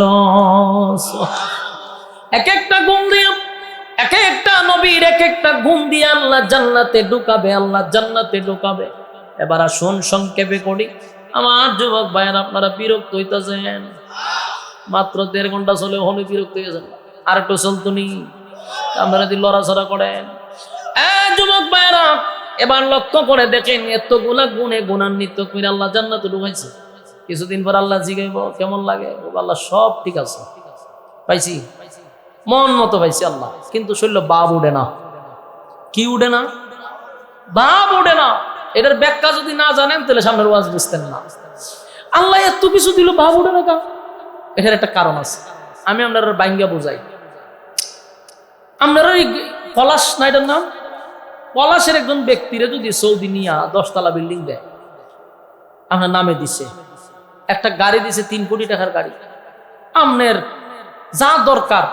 এক একটা গুণ দিয়ে, এক একটা নবীর এক একটা গুণ দিয়ে আল্লাহ জান্নাতে ঢুকাবে, আল্লাহ জান্নাতে ঢুকাবে। এবার আসুন সংক্ষেপে করি। আমার যুবক ভাইয়ের, আপনারা বিরক্ত হইতেছেন, মাত্র 1.5 ঘন্টা চলে হলে বিরক্ত হয়ে যান। আর একটু চলতো নি, আপনারা যদি লড়াচড়া করেন। যুবক ভাইয়েরা, এবার লক্ষ্য করে দেখেন, এতগুলা গুণে গুণান্বিত করে আল্লাহ জান্নাতে ঢুকাইছে। কিছুদিন পর আল্লাহ জিগাইব কেমন লাগে, আল্লাহ সব ঠিক আছে, পাইছি, মন মতো পাইছি আল্লাহ, কিন্তু শরীর বাপ উঠে না। কি উঠে না? বাপ উঠে না। এটার ব্যাখ্যা যদি না জানেন তাহলে সামনের ওয়াজ বুঝতেন না। আল্লাহ এত কিছু দিল, বাপ উঠে না কা? এটার একটা কারণ আছে, আমি আপনার বাইঙ্গা বোঝাই। আপনার ওই পলাশ না, এটার নাম পলাশের একজন ব্যক্তিরে যদি সৌদি নিয়া 10 তলা বিল্ডিং দেয়, আপনার নামে দিছে, একটা গাড়ি দিছে 3 কোটি টাকার গাড়ি, আপনার যা দরকার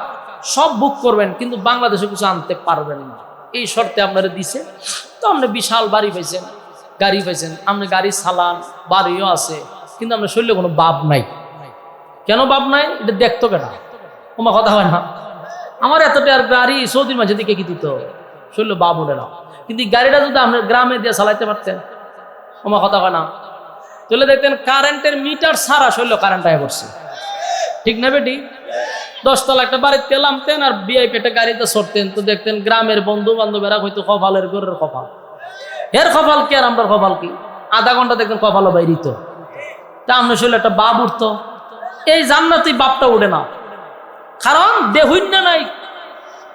সব বুক করবেন, কিন্তু বাংলাদেশে কিছু আনতে পারবেন না, এই শর্তে আপনারা দিছে। তো আপনি বিশাল বাড়ি পাইছেন, গাড়ি পাইছেন, আপনি গাড়ি চালান, বাড়িও আছে, কিন্তু আপনার শরীরে কোনো বাপ নাই। কেন বাপ নাই? এটা দেখতো কেনা, তোমার কথা হয় না। আমার এতটা আর গাড়ি সৌদির মাঝে দিকে কি দিত, শরীরে বাপ ওঠে না। কিন্তু গাড়িটা যদি আপনার গ্রামে দিয়ে চালাইতে পারতেন, তোমার কথা হয় না, তাহলে দেখতেন কারেন্টের মিটার ছাড়া শরীরে কারেন্ট আয় করছে। ঠিক না বেটি? 10 তলা একটা বাড়িতে নামতেন আর ভিআইপি একটা গাড়িতে চড়তেন, তো দেখতেন গ্রামের বন্ধু বান্ধবেরা হয়তো কপালের ঘরের কপাল, এর কপাল কি আর আমরা কপাল কি, আধা ঘন্টা দেখতেন কপালও বাইরিত, তা আমরা শরীরে একটা বাপ উঠতো। এই জান্নাতি বাপটা উঠে না, কারণ দেহুই না নাই।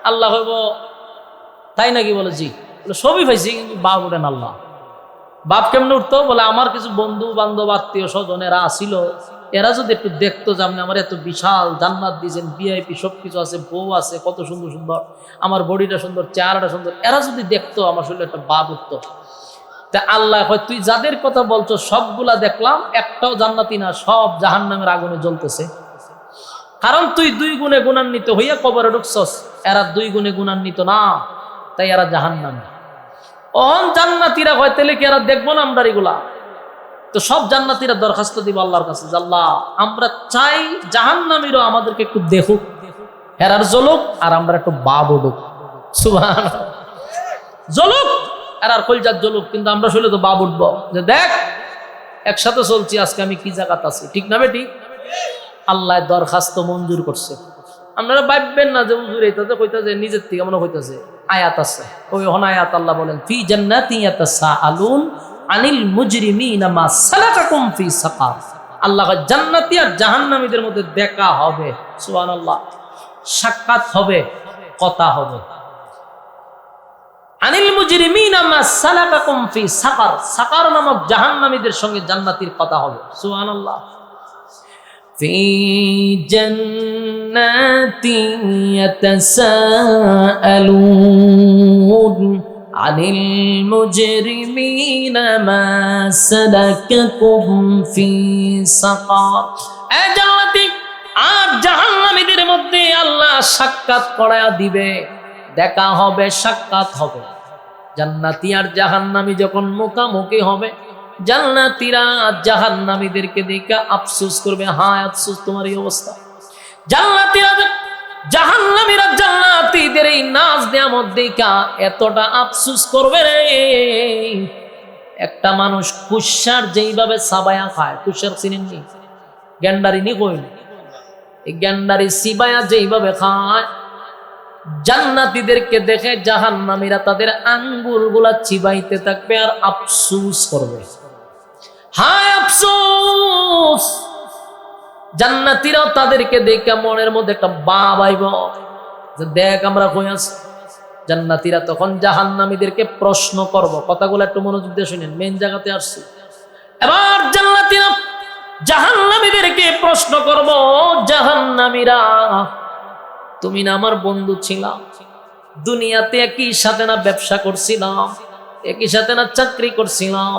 আল্লাহ হইব তাই নাকি, বলে জি, সবই পাইছি কিন্তু বাপ উঠেন। আল্লাহ বাপ কেমনে উঠতো, বলে আমার কিছু বন্ধু বান্ধব আত্মীয় স্বজন এরা আসিল, এরা যদি একটু দেখতো যে আপনি আমার এত বিশাল জান্নাত দিয়েছেন, ভিআইপি সবকিছু আছে, বউ আছে, কত সুন্দর সুন্দর, আমার বডিটা সুন্দর, চেহারাটা সুন্দর, এরা যদি দেখতো আমার শরীরে একটা বাপ উঠতো। তা আল্লাহ হয় তুই যাদের কথা বলছো সবগুলা দেখলাম, একটাও জান্নাতি না, সব জাহান্নামের আগুনে জ্বলতেছে। কারণ তুই 2 গুণে গুণান্বিত হইয়া কবরে ঢুকছস, এরা 2 গুণে গুণান্বিত না, তাই এরা জাহান্নামী। অন জান্নাতীরা হয় তাহলে কি এরা দেখবো না আমরা এগুলা? তো সব জান্নাতীরা দরখাস্ত দিব আল্লাহর কাছে, আল্লাহ আমরা চাই জাহান্নামীরাও আমাদেরকে একটু দেখুক, এরার জ্বলুক, আর আমরা একটু বাপ উঠুক। সুবহানাল্লাহ, জ্বলুক এরার কলজাত জ্বলুক, কিন্তু আমরা শুনলে তো বাপ উঠবো যে দেখ একসাথে চলছি, আজকে আমি কি জায়গাতে আছি, ঠিক না বেটি? আল্লাহ দরখাস্ত মঞ্জুর করছে। আপনারা ভাববেন না যে হুজুর এইটাতে কইতাছে নিজের থেকে মনে হইতাছে, আয়াত আছে, ওই হন আয়াত আল্লাহ বলেন ফি জান্নাতি ইয়াতাসাআলুন আনিল মুজরিমিনা মা সালাকাকুম ফি সাকার। আল্লাহ জান্নাতি আর জাহান্নামীদের মধ্যে দেখা হবে, সুবহানাল্লাহ, সাক্ষাৎ হবে, কথা হবে। আনিল মুজরিমিনা মা সালাকাকুম ফি সাকার, সাকার নামক জাহান্নামীদের সঙ্গে জান্নাতীর কথা হবে, সুবহানাল্লাহ। في جنات يتساءلون عن المجرمين ما سلككم في سقر। এই জান্নাতি আর জাহান্নামীদের মধ্যে আল্লাহ সাক্ষাৎ করায়া দিবে, দেখা হবে, সাক্ষাৎ হবে। জান্নাতি আর জাহান্নামী যখন মুখামুখি হবে, জান্নাতীরা জাহান্নামীদেরকে দেখে আফসোস করবে, হায় আফসোস তোমার এই অবস্থা। জান্নাতীরা জাহান্নামীরা জান্নাতীদের এই নাজ নেয়ামত দেখা এতটা আফসোস করবে রে। একটা মানুষ কুশার যেইভাবে সাবায়া খায়, কুশার চিনেননি? গ্যান্ডারি নি কইল, এই গ্যান্ডারি সিবায়া যেইভাবে খায়, জান্নাতীদেরকে দেখে জাহান্নামীরা তাদের আঙ্গুলগুলা চিবাইতে থাকবে আর আফসোস করবে, হায় আফসোস। জান্নাতীরাও তাদেরকে দেখে মনের মধ্যে একটা ভাব আইব যে দেখ আমরা কই আছি। জান্নাতীরা তখন জাহান্নামীদেরকে প্রশ্ন করব, কথাগুলো একটু মনোযোগ দিয়ে শুনেন, মেন জায়গাতে আসছি। এবার জান্নাতীরা জাহান্নামীদেরকে প্রশ্ন করব, জাহান্নামীরা তুমি না আমার বন্ধু ছিলাম, দুনিয়াতে একই সাথে না ব্যবসা করছিলাম, একই সাথে না চাকরি করছিলাম,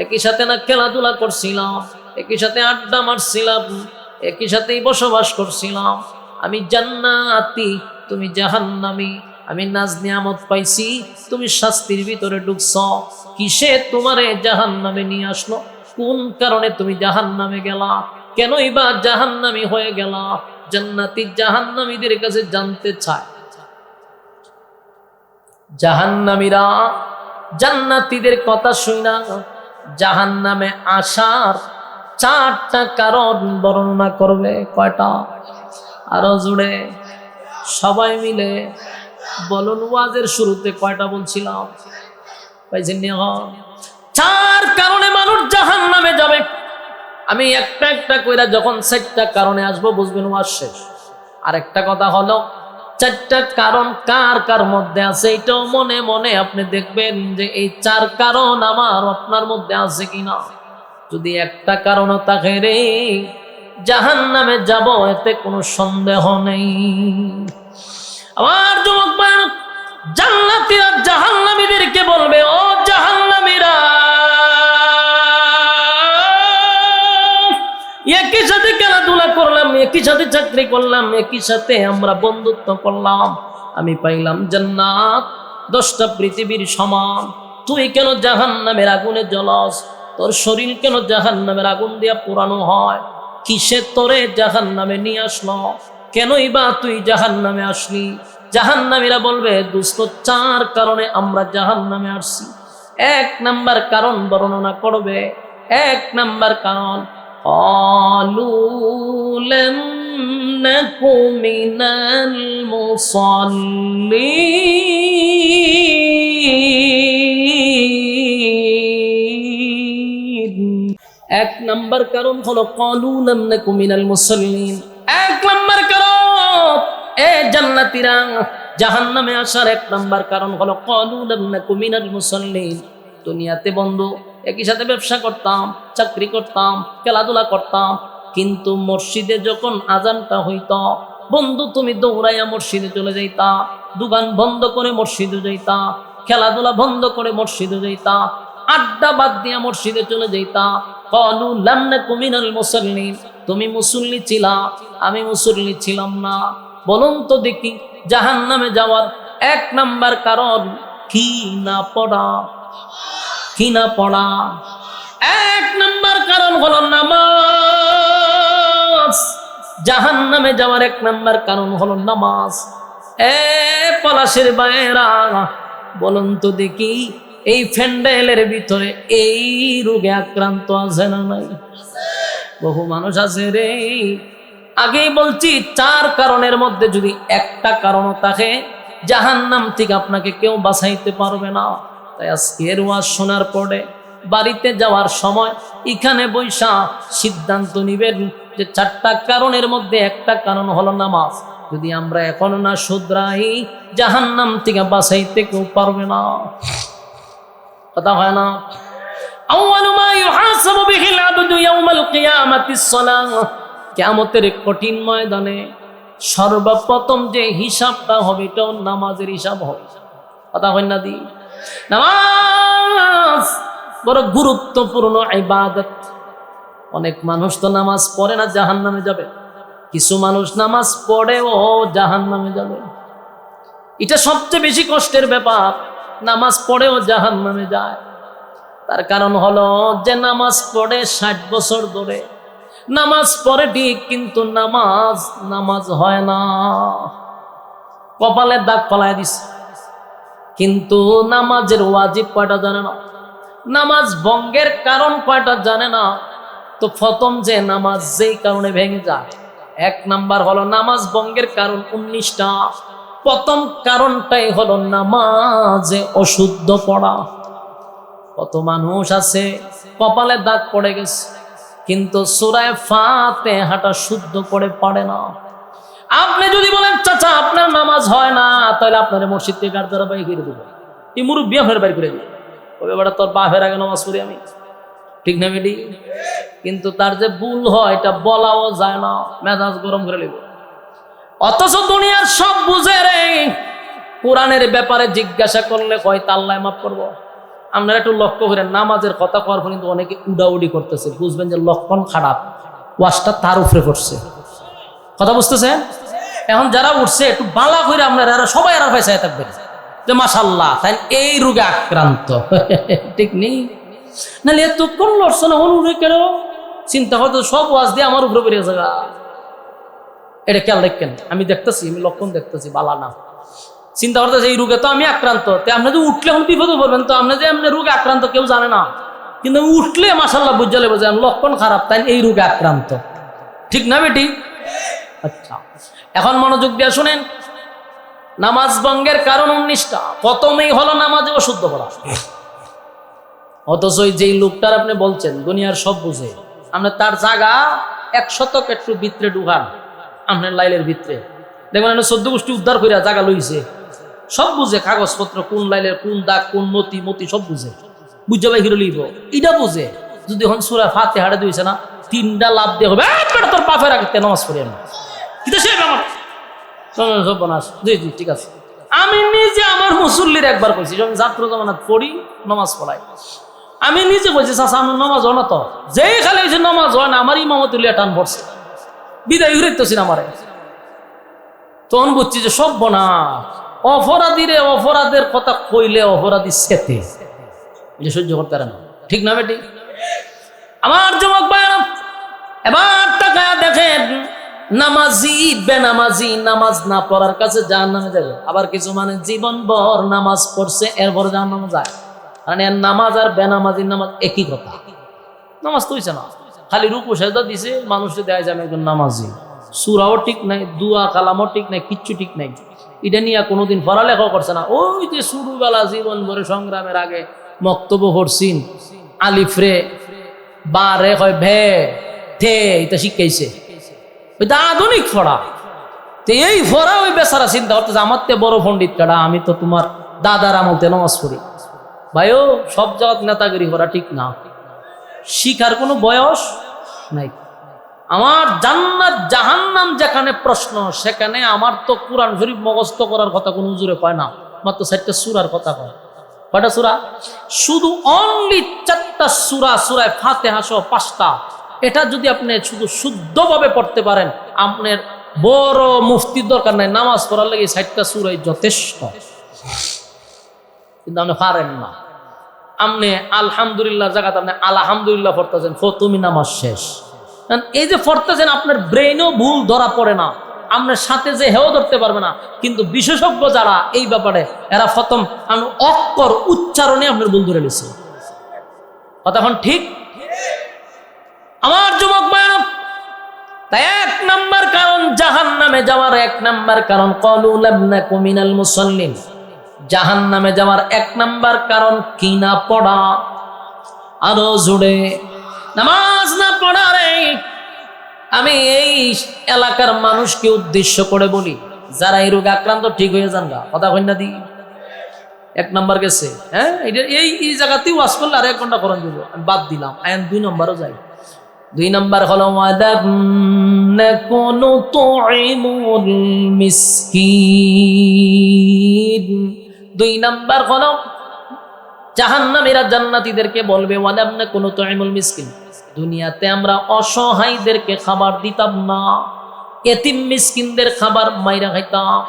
একই সাথে না খেলাধুলা করছিলাম, একই সাথে আড্ডা মারছিলাম, একই সাথেই বসবাস করছিলাম। আমি জান্নাতি, তুমি জাহান্নামী। আমি নাজ নিয়ামত পাইছি, তুমি শাস্তির ভিতরে ঢুকছ। কিসে তোমারে জাহান্নামে নিয়ে আসলো? কোন কারণে তুমি জাহান্নামে গেলা? কেনই বা জাহান্নামী হয়ে গেলা? জান্নাতি জাহান্নামীদের কাছে জানতে চায়। জাহান্নামীরা জান্নাতীদের কথা শুনা জাহান্নামে আসার 4টা কারণ বর্ণনা করবে। কয়টা? আরো জুড়ে সবাই মিলে বলুন। ওয়াজের শুরুতে কয়টা বলছিলাম? পাইছেন? 4 কারণে মানুষ জাহান্নামে যাবে। আমি একটা একটা কইরা যখন 4টা কারণে আসবো বুঝবেন ওয়াজ শেষ। আর একটা কথা হলো, 4টা কারণ কার কার মধ্যে আছে এটাও মনে মনে আপনি দেখবেন যে এই 4 কারণ আমার আপনার মধ্যে আছে কিনা। যদি একটা কারণও থাকে রে, জাহান্নামে যাব, এতে কোনো সন্দেহ নেই। আমার যুবক ভাই, জান্নাতীরা জাহান্নামীদেরকে বলবে, ও জাহান্নামীরা, একই সাথে খেলাধুলা করলাম, একই সাথে চাকরি করলাম, একই সাথে আমরা বন্ধুত্ব করলাম, আমি পাইলাম জান্নাত 10টা পৃথিবীর সমান। তুই কেন জাহান্নামের আগুনে জ্বলস? তোর শরীর কেন জাহান্নামের আগুন দিয়া পোড়ানো হয়? কিসে তোরে জাহান্নামে নিয়ে আসলো? কেনই বা তুই জাহান্নামে আসলি? জাহান্নামীরা বলবে, দোস্ত 4 কারণে আমরা জাহান্নামে আসছি। 1 নাম্বার কারণ বর্ণনা করবে। 1 নাম্বার কারণ, ক্বালু লাম নাকু মিনাল মুসাল্লিন। এক নাম্বার কারণ হলো ক্বালু লাম নাকু মিনাল মুসাল্লিন। এক নাম্বার কারণ এ জান্নাতীরা জাহান্নামে আসার এক নাম্বার কারণ হলো ক্বালু লাম নাকু মিনাল মুসাল্লিন। দুনিয়াতে বন্ধু একই সাথে ব্যবসা করতাম, চাকরি করতাম, খেলাধুলা করতাম, কিন্তু মসজিদে যখন আজানটা হইতো বন্ধু তুমি দৌড়াইয়া মসজিদে চলে যাইতা, দোকান বন্ধ করে মসজিদে যাইতা, খেলাধুলা বন্ধ করে মসজিদে যাইতা, আড্ডা বাদ দিয়া মসজিদে চলে যাইতা। ক্বালু লাম নাকু মিনাল মুসাল্লিন। তুমি মুসল্লি ছিলা, আমি মুসল্লি ছিলাম না। বলুন তো দেখি জাহান্নামে যাওয়ার এক নাম্বার কারণ কি না পড়া, কি না পড়া। এক নাম্বার কারণ হলো নামাজ। জাহান্নামে যাওয়ার এক নাম্বার কারণ হলো নামাজ। এ পলাশের বাইরা বলুন তো দেখি এই ফ্যান্ডেলের ভিতরে এই রোগে আক্রান্ত আছে না নাই? বহু মানুষ আছে রে। আগেই বলছি 4 কারণের মধ্যে যদি একটা কারণও থাকে জাহান্নাম থেকে আপনাকে কেউ বাঁচাইতে পারবে না। তাই আজকের ওয়াজ শোনার পরে বাড়িতে যাওয়ার সময় এখানে বৈশা সিদ্ধান্ত নিবেন যে 4টা কারণের মধ্যে একটা কারণ হলো নামাজ। যদি আমরা এখনো না শুধরাই জাহান্নাম থেকে বাঁচাইতে কেউ পারবে না। কথা হয় না? আউয়ালু মা ইউহাসাবু বিহিল আবদু ইয়াউমাল কিয়ামাতিস সালাহ। কিয়ামতের কঠিন ময়দানে সর্বপ্রথম যে হিসাবটা হবে এটা নামাজের হিসাব হবে। কথা হয় না দি? নামাজ বড় গুরুত্বপূর্ণ ইবাদত। অনেক মানুষ তো নামাজ পড়ে না, জাহান্নামে যাবে। কিছু মানুষ নামাজ পড়েও জাহান্নামে যাবে। এটা সবচেয়ে বেশি কষ্টের ব্যাপার। নামাজ পড়েও জাহান্নামে যায়। তার কারণ হলো যে নামাজ পড়ে 60 বছর ধরে, নামাজ পড়ে ঠিক কিন্তু নামাজ হয় না। কপালে দাগ ফলায় দিছে, কিন্তু নামাজের ওয়াজিব কয়টা জানে না, নামাজ ভঙ্গের কারণ কয়টা জানে না। তো প্রথম যে নামাজ যেই কারণে ভেঙে যায়, এক নাম্বার হলো নামাজ ভঙ্গের কারণ 19টা। প্রথম কারণটাই হলো নামাজে অশুদ্ধ পড়া। কত মানুষ আছে কপালে দাগ পড়ে গেছে কিন্তু সূরা ফাতিহাটা শুদ্ধ করে পড়ে না। আপনি যদি বলেন চাচা আপনার নামাজ হয় না, তাহলে আপনার মসজিদ থেকে গাড় দ্বারা বাইর করে দেবো, এই মুরব্বি আপনার বাইর করে দিবে। ওই বেটা তোর বাপের আগে নামাজ পড়ি আমি, ঠিক না বেটি? কিন্তু তার যে ভুল হয় এটা বলাও যায় না, মেজাজ গরম করে নেব। অথচ দুনিয়ার সব বুঝে রে। কোরআনের ব্যাপারে জিজ্ঞাসা করলে হয়তো আল্লাহ মাফ করবো। আপনারা একটু লক্ষ্য করেন, নামাজের কথা করার পর কিন্তু অনেকে উড়াউড়ি করতেছে, বুঝবেন যে লক্ষণ খারাপ, ওয়াজটা তার উপরে পড়ছে। কথা বুঝতেছেন? এখন যারা উঠছে একটু বালা করে আপনারা সবাই আর পয়সায় থাকবেন যে মাশাআল্লাহ তাই এই রোগে আক্রান্ত। ঠিক নেই? নাহলে এতক্ষণ লড়ছে না অনুরে কেন চিন্তা হয়তো সব ওয়াজ দিয়ে আমার উপরে বেরিয়ে যাবে। এটা খেয়াল রাখেন, আমি দেখতেছি, আমি লক্ষণ দেখতেছি বালা না। চিন্তা করতেছে এই রোগে তো আমি আক্রান্ত, আপনি যদি উঠলে এখন বিপদে পড়বেন। তো আপনি যে আপনি রোগে আক্রান্ত কেউ জানে না, কিন্তু আমি উঠলে মাশাআল্লাহ বুঝে লেবো যে লক্ষণ খারাপ, তাই এই রোগে আক্রান্ত। ঠিক না বেটি? আচ্ছা, এখন মনোযোগ দিয়ে শুনেন। নামাজ ভঙ্গের কারণ 19টা। প্রথমেই হলো নামাজে অশুদ্ধ করা। অথচ যেই লোকটার আপনি বলছেন দুনিয়ার সব বুঝে, আপনি তার জায়গা 100 একটু ভিতরে ঢুকান, আপনার লাইলের ভিতরে দেখবেন 14 গোষ্ঠী উদ্ধার করে জায়গা লইছে, সব বুঝে, কাগজপত্র কোন লাইলের কোন দাগ কোন মতি সব বুঝে, বুঝে ভাই হিরো লিব এটা বুঝে। যদি এখন সূরা ফাতিহাটা দিয়েছে না 3টা লাভ দিয়ে হবে তোর পাপের আগে নামাজ পড়ি আমি, কিন্তু সে আমার জি জি ঠিক আছে। আমি নিজে আমার মুসল্লির একবার কইছি, যখন ছাত্র জমানাত পড়ি নামাজ পড়াই, আমি নিজে বলছি চাচা আমার নামাজ হয় না। তো যেই খালি হয়েছে নামাজ হয় না, আমার ইমামতি লিয়া টান পড়ছে, বিদায় ঘুরেছি না আমারে। তখন বুঝছি যে সব বনা অপরাধীরে অপরাধের কথা কইলে অপরাধী সেতে সহ্য করতে পারে না। ঠিক না বেটি? আমার যুবক ভাইরা এবার তাকায়া দেখেন, নামাজি বেনামাজি নামাজ না পড়ার কাছে জাহান্নামে যাবে। আবার কিছু মানে জীবন ভর নামাজ পড়ছে এরপর জাহান্নামে যায়। কারণ এর নামাজ আর বেনামাজির নামাজ একই কথা। নামাজ তো হইছে না, খালি রূপ সেজদা দিছে, মানুষকে দেখা যায় আমি একজন নামাজি। সূরাও ঠিক নাই, দুয়া কালামও ঠিক নাই, কিচ্ছু ঠিক নাই। এটা নিয়ে কোনোদিন পড়ালেখাও করছে না। ওই যে শুরুবেলা জীবন ভরে সংগ্রামের আগে মক্তব্য পড়ছিন, আলিফ রে বা রে হয় ভে থে, এটা শিখাইছে। ওইটা আধুনিক পড়া। তো এই পড়া ওই বেচারা চিন্তা করতেছে আমার তে বড় পণ্ডিত কাটা, আমি তো তোমার দাদার আমলতে নামাজ পড়ি। ভাইও সব জায়গাত নেতাগিরি করা ঠিক না, শিখার কোনো বয়স নাই। আমার জান্নাত জাহান্নাম যেখানে প্রশ্ন, সেখানে আমার তো কোরআন শরীফ মুখস্থ করার কথা কোনো হুজুরে কয় না, মাত্র 4টা সূরার কথা কয়। কয়টা সূরা? শুধু অনলি 4টা সূরা, সূরা ফাতিহা সহ 5টা। এটা যদি আপনি শুধু শুদ্ধভাবে পড়তে পারেন, আপনার বড় মুফতির দরকার নাই, নামাজ পড়ার লাগে 4টা সূরাই যথেষ্ট। কিন্তু আপনি পারেন না, আপনি আলহামদুলিল্লাহ জায়গাতে আপনি আলহামদুলিল্লাহ পড়তেছেন, তুমি নামাজ শেষ। এই যে পড়তেছেন আপনার ব্রেইনও ভুল ধরা পড়ে না, আপনার সাথে যে হেও ধরতে পারবে না। কিন্তু বিশেষজ্ঞ যারা এই ব্যাপারে, এরা প্রথম অক্ষর উচ্চারণে আপনার ভুল ধরে নিচ্ছে। কথা এখন ঠিক? আমার যুবক ভাইরা, তাই 1 নাম্বার কারণ জাহান্নামে যাওয়ার, 1 নাম্বার কারণ ক্বালু লাম নাকু মিনাল মুসাল্লিন। জাহান্নামে যাওয়ার 1 নাম্বার কারণ কি না পড়া। আরো জুড়ে নামাজ না পড়া রে। আমি এই এলাকার মানুষকে উদ্দেশ্য করে বলি, যারা এই রোগে আক্রান্ত ঠিক হয়ে যান গা, কথা কন্যা দি 1 নাম্বার গেছে। হ্যাঁ, এই জায়গাতেই ওয়াজ করলে আর 1 ঘন্টা করান দিব, আমি বাদ দিলাম। আইন 2 নম্বরও যাই। 2 নাম্বার হলো ওয়াদাম নাকুনু তুইমুল মিসকিন। 2 নাম্বার হলো জাহান্নামীরা জান্নাতীদেরকে বলবে ওয়াদাম নাকুনু তুইমুল মিসকিন, দুনিয়াতে আমরা অসহায়দেরকে খাবার দিতাম না, এতিম মিসকিনদের খাবার মাইরা খাইতাম,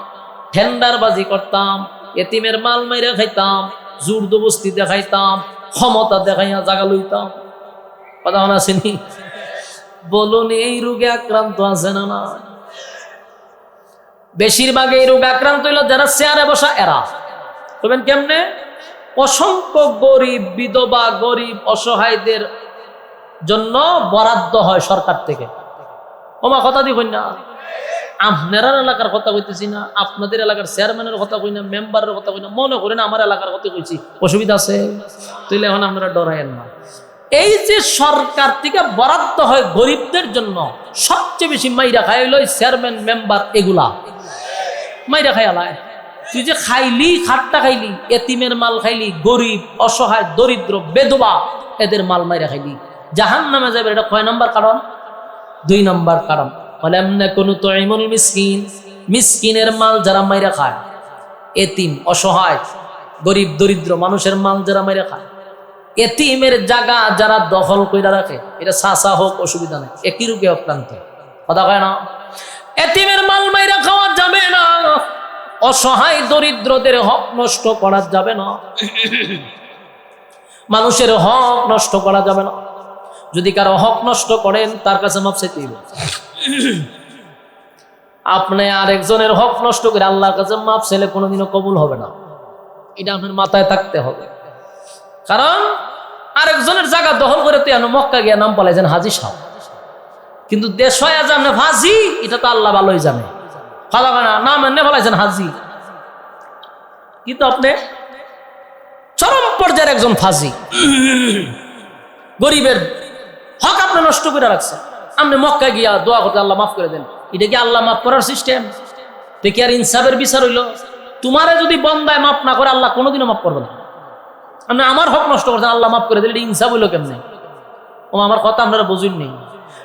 ঠেন্ডারবাজি করতাম, এতিমের মাল মাইরা খাইতাম, জোর জবরদস্তি দেখাইতাম, ক্ষমতা দেখাইয়া জাগা লইতাম। কথা মনে আসেনি? বলুন এই রোগে আক্রান্ত আছে না? না, বেশিরভাগ এই রোগে আক্রান্ত হইল যারা চেয়ারে বসা, এরা। তবেন কেমনে? অসংখ্য গরিব বিধবা, গরিব অসহায়দের জন্য বরাদ্দ হয় সরকার থেকে। ওমা কথা দিবেন না, আপনার এলাকার কথা কইতেছি না, আপনাদের এলাকার চেয়ারম্যানের কথা কই না, মেম্বারের কথা কই না, মনে করেন আমার এলাকার কথা কইছি, অসুবিধা আছে? তাইলে এখন আপনারা ডরায়েন না। এই যে সরকার থেকে বরাদ্দ হয় গরিবদের জন্য, সবচেয়ে বেশি মাইরা খাইল চেয়ারম্যান মেম্বার, এগুলা মাইরা খাইলায়। তুই যে খাইলি, খাট্টা খাইলি, এতিমের মাল খাইলি, গরিব অসহায় দরিদ্র বেধবা এদের মাল মাইরা খাইলি, জাহান্নামে যাবে। এটা কয় নাম্বার কারণ? 2 নাম্বার কারণ। ওয়ালাম নাকুনু তুইমুল মিসকিন, মিসকিনের মাল যারা মাইরা খায়, এতিম অসহায় গরিব দরিদ্র মানুষের মাল যারা মাইরা খায়, এতিমের জায়গা যারা দখল কইরা রাখে, এটা সাসা হোক অসুবিধা নেই, একই রোগে আক্রান্ত। কথা কয় না? এতিমের মাল মাইরা খাওয়া যাবে না, অসহায় দরিদ্রদের হক নষ্ট করা যাবে না, মানুষের হক নষ্ট করা যাবে না। যদি কারো হক নষ্ট করেন, তার কাছে মাপ চাইতে হবে। আপনি আরেকজনের হক নষ্ট করে আল্লাহর কাছে মাপ চাইলে কোনোদিনও কবুল হবে না, এটা আপনার মাথায় থাকতে হবে। কারণ আরেকজনের জায়গা দখল করে তুই মক্কা গিয়ে নাম পালাইছেন হাজি সাহেব, কিন্তু দেশ হয় আজ আপনি হাজি, এটা তো আল্লাহ ভালোই জানে। কথা হয় না, নাম এনে পালাইছেন হাজি, কিন্তু আপনি চরম পর্যায়ের একজন ফাজি, গরিবের হক আপনি নষ্ট করে রাখছেন। আপনি মক্কা গিয়া দোয়া করতে আল্লাহ মাফ করে দেন, এটা কি আল্লাহ মাফ করার সিস্টেম? তো কি আর ইনসাফের বিচার হইল? তোমারে যদি বন্দায় মাফ না করে, আল্লাহ কোনোদিনও মাফ করবে না। আপনি আমার হক নষ্ট করছেন, আল্লাহ মাফ করে দিলে এটা ইনসাফ হইল কেমনে? ও আমার কথা আপনারা বুঝুন নেই,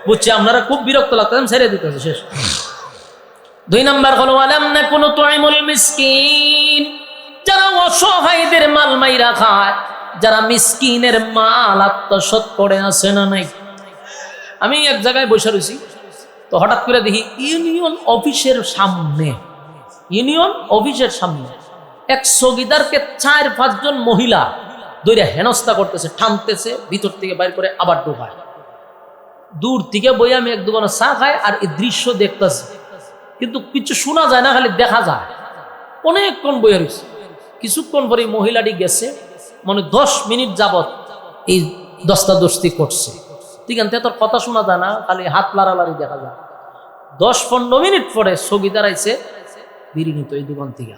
বুঝছি আপনারা খুব বিরক্ত লাগতেছেন, ছেড়ে দিতেছে শেষ। 2 নাম্বার হলো ওয়ালাম নাকুনু তুইমুল মিসকিন, যারা অসহায়দের মাল মাইরা খায়, যারা মিসকিনের মাল আত্মসাৎ করে আছে না নাই। আমি এক জায়গায় বসে রয়েছি, তো হঠাৎ করে দেখি ইউনিয়ন অফিসের সামনে এক স্থগিদারকে 4-5 জন মহিলা ধরে হেনস্থা করতেছে, টানতেছে, ভিতর থেকে বাইর করে আবার ঢোকায়। দূর থেকে বই আমি 1 দোকানে চা খাই আর এই দৃশ্য দেখতেছি, কিন্তু কিছু শোনা যায় না, খালি দেখা যায়। অনেকক্ষণ বইয়া রয়েছে, কিছুক্ষণ পরে মহিলাটি গেছে, মানে 10 মিনিট যাবত এই দস্তাদস্তি করছে। থেকে তোর কথা শোনা যায় না, খালি হাত লাড়ালাড়ি দেখা যায়। 10-15 মিনিট পরে ছবি দাঁড়াইছে, বিড়ি নিত এই দোকান থেকে।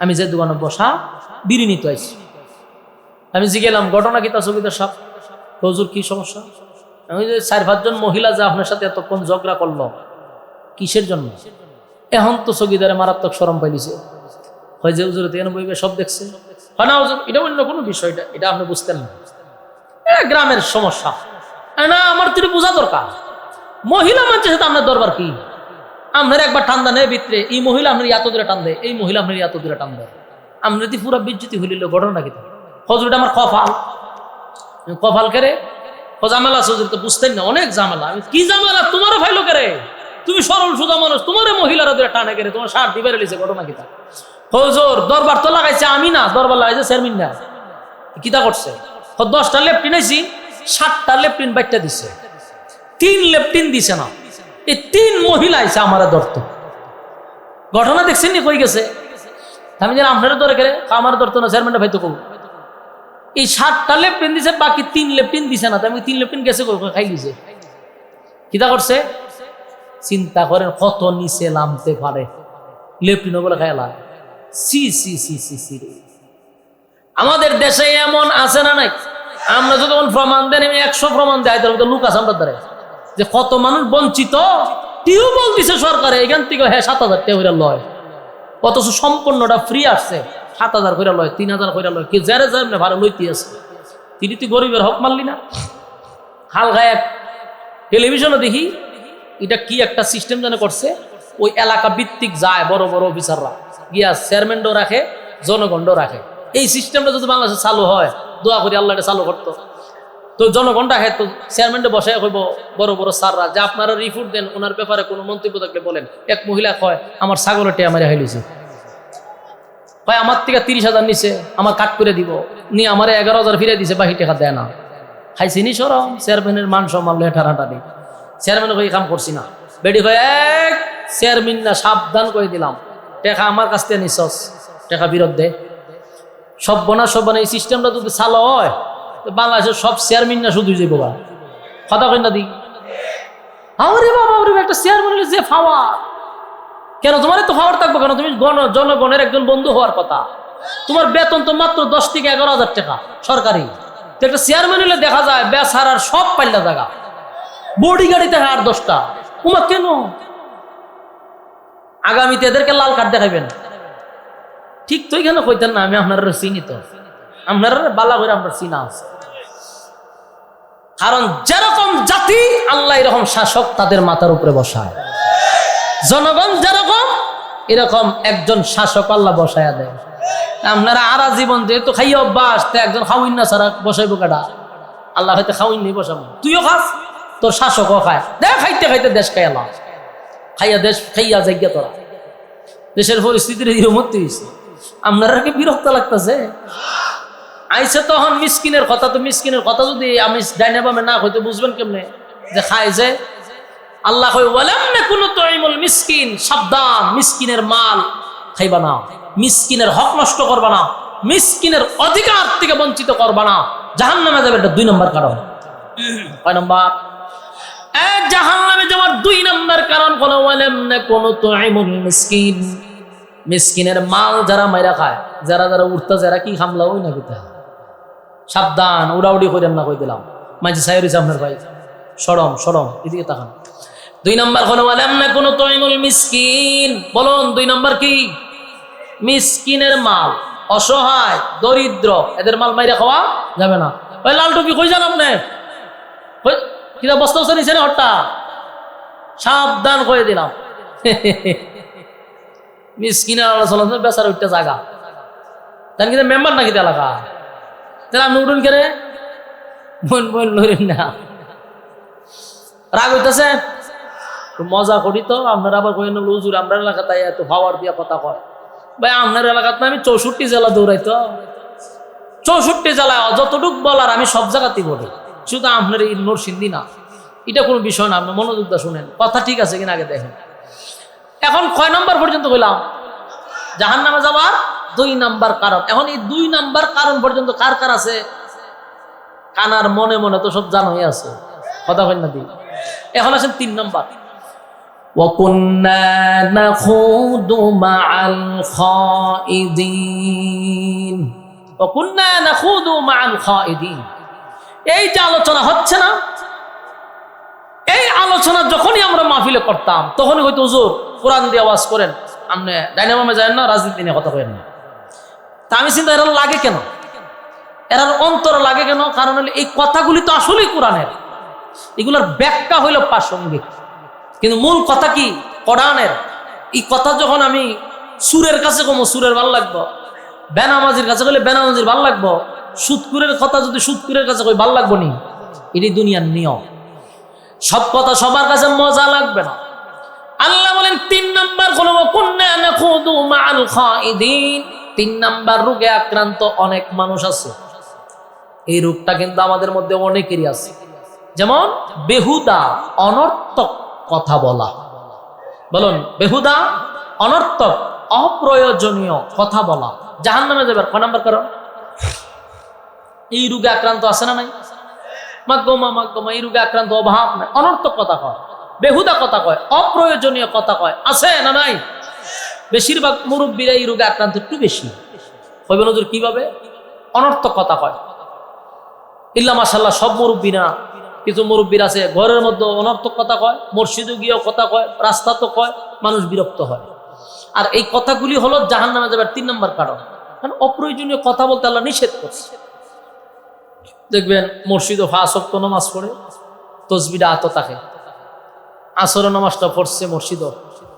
আমি যে দোকানে বসা, বিড়ি নিতে আইছি। আমি জিগেলাম ঘটনা কি তা ছবিতে সব? হুজুর কি সমস্যা? আমি যে 4-5 জন মহিলা যে আপনার সাথে এতক্ষণ ঝগড়া করলো কিসের জন্য? এখন তো চকিদারে মারাত্মক শরম পাইলিছে, হয় যে হুজুর এখানে বইবে সব দেখছে। হয় না হুজুর, এটা অন্য কোনো বিষয়টা, এটা আপনি বুঝতেন না, গ্রামের সমস্যা না। আমার তো বোঝা দরকার, মহিলা মানুষের সাথে আপনার দরবার কি? আপনার একবার টান দেয় ভিতরে, এই মহিলা আপনার এত দূরে টান দেয়, এই মহিলা আপনার এত দূরে টান দেয়, আপনার যদি পুরো বিজ্জতি হইল ঘটনা কি? হজরটা আমার কফাল কেরে ঝামেলা আছে, তো বুঝতেন না অনেক ঝামেলা। আমি কি ঝামেলা তোমারও ফাইলো কেরে? তুমি সরল সোজা মানুষ, তোমারও মহিলারা দূরে টানে কেরে, তোমার সার দিবে রেলিছে ঘটনা কিতা? হজর দরবার তো লাগাইছে আমি না, দরবার লাগাইছে চেয়ারম্যান না। কিতা করছে? 10টা লেফটিন আইছি, 7টা লেফটিন বাইটটা দিছে, 3 লেফটিন দিছে না। এই 3 মহিলা আইছে আমার ধরত। ঘটনা দেখছেন নি কই গেছে? আমি যেন আপনারা ধরে কেড়ে আমার ধরতো না, চেয়ারম্যানটা ভাই তো কব। এই 7টা লেফটিন দিছে, বাকি 3 লেফটিন দিছে না। আমি 3 লেফটিন গেছে খাই দিছে। কিতা করছে চিন্তা করেন, কত নিচে নামতে পারে লেফটিন বলে খাইলা। সি সি সি সি সি। আমাদের দেশে এমন আছে না নাই? আমরা যদি প্রমাণ দেন, 100 প্রমাণ দেয়, তার লোক আছে আমরা দ্বারা যে কত মানুষ বঞ্চিত। টিউবওয়েল দিছে সরকারে, এখান থেকে 7,000 টাকা করে লয়, অথচ সম্পূর্ণটা ফ্রি আসছে। 7,000 করে লয়, 3,000 করে লয়, কি যারে যারে ভাড়া লইতে আছে। তিনি তুই গরিবের হক মারলি না? হাল গায়ে টেলিভিশনে দেখি এটা কি একটা সিস্টেম যেন করছে, ওই এলাকা ভিত্তিক যায় বড় বড় অফিসাররা গিয়া চেয়ারম্যানও রাখে, জনগণও রাখে। এই সিস্টেমটা যদি বাংলাদেশে চালু হয়, দোয়া করি আল্লাহ চালু করতো, তো জনগণ রাখে, তো চেয়ারম্যানটা বসে কইব বড় বড় স্যাররা যে আপনারা রিপোর্ট দেন, ওনার ব্যাপারে কোনো মন্তব্য থাকলে বলেন। এক মহিলা কয় আমার ছাগলের টেয়া মারি হাইলিছে, কয় আমার থেকে 30,000 নিছে, আমার কাট করে দিব, নিয়ে আমার 11,000 ফিরে দিছে, বাকি টাকা দেয় না। খাইছি নি সরম, চেয়ারম্যানের মান সম্মান লেঠারাটা নেই। চেয়ারম্যান কই কাম করছি না, বেডি কয় এক চেয়ারম্যান না, সাবধান করে দিলাম, টাকা আমার কাছ থেকে নিছস, টাকা ফেরত দে। সব বনা এই সিস্টেমটা যদি চালু হয়, তো বাংলাদেশের সব চেয়ারম্যান না শুধু যাবো কথা কই না দি। আরে বাবা, একটা চেয়ারম্যান যে পাওয়ার, কেন তোমার তো পাওয়ার থাকবো কেন? তুমি জনগণের একজন বন্ধু হওয়ার কথা। তোমার বেতন তো মাত্র 10 থেকে 11,000 টাকা সরকারি। তো একটা চেয়ারম্যান হলে দেখা যায় বেচারার সব পাল্লা জায়গা, বডি গাড়িতে আর 10টা। তোমার কেন আগামীতে এদেরকে লাল কার্ড দেখাইবেন? ঠিক তো এখানে কইতেন না আমি আপনারা চিনি, তো আপনারা বালা করে আমরা চিনা আছে। কারণ যেরকম জাতি আল্লাহ এরকম শাসক তাদের মাথার উপরে বসায়, জনগণ যেরকম এরকম একজন শাসক আল্লাহ বসায়া দেয়। আপনারা আরা জীবন যেহেতু খাইয়ে অভ্যাস, তো একজন খাওয়াইন না ছাড়া বসাইব কাটা? আল্লাহ হয়তো খাওয়াইন নেই, বসাবো। তুইও খাস, তোর শাসকও খায়, দেখ খাইতে খাইতে দেশ খাইয়া খাইয়া দেশ খাইয়া জায়গা তোরা। দেশের পরিস্থিতির এরকম হইছে, আপনারা কি বিরক্ত লাগতেছে? আইসে তখন মিসকিনের কথা, তো মিসকিনের কথা যদি আমি ডাইনে বামে না হইতে বুঝবেন কেমনে যে খায় যে? আল্লাহ কই ওয়ালাম নাকুনু তুইমুল মিসকিন, সাবধান, মিসকিনের মাল খাইবা না, মিসকিনের হক নষ্ট করবা না, মিসকিনের অধিকার থেকে বঞ্চিত করবা না, জাহান্নামে যাবে। এটা 2 নম্বর কারণ। কয় নম্বর? জাহান্নামে যাওয়ার 2 নম্বর কারণ কোন ওয়ালাম নাকুনু তুইমুল মিসকিন, মিসকিনের মাল যারা মাইরা খায়, যারা যারা উঠতা, যারা কি হামলা ওই না কিতা, সাবধান, উড়াউড়ি করেন না, কই দিলাম। মাঝে সাইর হইছে আপনার ভাই, সরম সরম, এদিকে তাকান। 2 নম্বর কোন ওয়ালাম নাকুনু তুইমুল মিসকিন, বলুন 2 নম্বর কি? মিসকিনের মাল, অসহায় দরিদ্র, এদের মাল মাইরা খাওয়া যাবে না। ওই লাল টুপি কই যান আপনি? কিনা বস্তা বস্তা নিছে না হট্টা, সাবধান করে দিলাম। মিসকিনের আলোচনা বেচার উঠতে জায়গা, তার কিন্তু মেম্বার নাকি এলাকা, তাহলে আপনি উঠুন কেন? বোন বোন লইলেন না, রাগ হইতেছে। মজা করি তো, আপনারা আবার কই না হুজুর আপনার এলাকা তাই এত পাওয়ার দিয়া কথা কয়। ভাই আপনার এলাকাতে আমি 64 জেলা দৌড়াই, তো 64 জেলায় যতটুক বলার আমি সব জায়গাতেই বলি, শুধু আপনার এই নরসিংদী না। এটা কোনো বিষয় না, আপনি মনোযোগ দিয়ে শুনেন, কথা ঠিক আছে কিনা আগে দেখেন। এখন কয় নম্বর পর্যন্ত বললাম? জাহান্নামে যাওয়ার 2 নম্বর কারণ। এখন এই 2 নম্বর কারণ পর্যন্ত কার কার আছে? কানার মনে মনে তো সব জানোই আছে। কথা কই না দি। এখন আসেন 3 নাম্বার, وَكُنَّا نَخُوضُ مَعَ الْخَائِضِينَ وَكُنَّا نَخُوضُ مَعَ الْخَائِضِينَ। এই যে আলোচনা হচ্ছে না, এই আলোচনা যখনই আমরা মাহফিলে করতাম তখনই হয়তো হুজুর কোরআন দিয়ে আওয়াজ করেন, আপনি ডাইনামামে যাবেন না, রাজনীতি নিয়ে কথা করেন না। তা আমি চিন্তা এরা লাগে কেন, এরার অন্তর লাগে কেন? কারণ হলো এই কথাগুলি তো আসলেই কোরআনের, এগুলোর ব্যাখ্যা হইল প্রাসঙ্গিক, কিন্তু মূল কথা কি কোরআনের। এই কথা যখন আমি সুরের কাছে কমো সুরের ভাল লাগবো, বেনামাজির কাছে কইলে বেনামাজির ভাল লাগবো, সুদকুরের কথা যদি সুদকুরের কাছে কই ভাল লাগবো নি। এটি দুনিয়ার নিয়ম, সব কথা সবার কাছে মজা লাগবে না। আল্লাহ বলেন 3 নাম্বার হলো কুন্না নাখুদু মাআল খাইদিন। 3 নাম্বার রোগে আক্রান্ত অনেক মানুষ আছে। এই রোগটা কিন্তু আমাদের মধ্যে অনেকেরই আছে, যেমন বেহুদা অনর্থক কথা বলা। বলুন, বেহুদা অনর্থক অপ্রয়োজনীয় কথা বলা জাহান্নামে যাবে। কয় নাম্বার কারণ? এই রোগে আক্রান্ত আছে না নাই? মাগমা এই রোগে আক্রান্ত অভাব নাই, অনর্থক কথা কয়, বেহুদা কথা কয়, অপ্রয়োজনীয় কথা কয়, আছে না নাই? বেশিরভাগ মুরব্বীরা এই রোগে আক্রান্ত একটু বেশি। কইবেন হুজুর কিভাবে? অনর্থক কথা কয়। ইল্লা মাশাআল্লাহ সব মুরব্বী না, কিছু মুরব্বীর আছে ঘরের মধ্যে অনর্থক কথা কয়, মসজিদে গিয়েও কথা কয়, রাস্তা তো কয়, মানুষ বিরক্ত হয়। আর এই কথাগুলি হলো জাহান্নামে যাবার 3 নাম্বার কারণ। কারণ অপ্রয়োজনীয় কথা বলতে আল্লাহ নিষেধ করছে। দেখবেন মসজিদও 5 ওয়াক্ত নামাজ পড়ে, তসবিহটা আত থাকে, আসরের নামাজটা পড়ছে মসজিদও,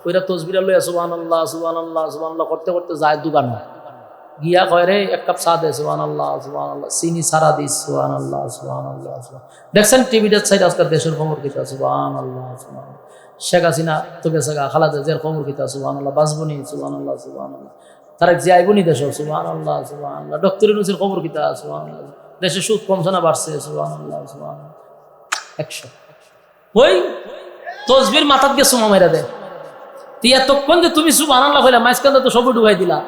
ওইটা তসবিহটা লইয়া সুবহানাল্লাহ সুবহানাল্লাহ সুবহানাল্লাহ করতে করতে যায় দোকানে গিয়া কয় রে 1 কাপ চা দে, সুবহানাল্লাহ সুবহানাল্লাহ, চিনি সারা দিস, সুবহানাল্লাহ সুবহানাল্লাহ। দেখছেন টিভিটা সাইড আজকাল দেশের খবর কিতা, সুবহানাল্লাহ সুবহানাল্লাহ। শেখ হাসিনা তো গেছে গা, খালাদা জিয়ার খবর কিতা, সুবহানাল্লাহ, বাঁচবনি, সুবহানাল্লাহ সুবহানাল্লাহ। তারা যে আইবনি দেশ, সুবহানাল্লাহ সুবহানাল্লাহ। ডক্টর ইউনূসের খবর কিতা, সুবহানাল্লাহ। দেশে সুদ কমছে না বাড়ছে, সুবহানাল্লাহ সুবহানাল্লাহ। 100 ওই তসবির মাথাত গিয়ে সুমা মেরা দেয়। তুই এতক্ষণ যে তুমি সুবহানাল্লাহ কইলা, মাঝখানে তো সব ডুবাই দিলা,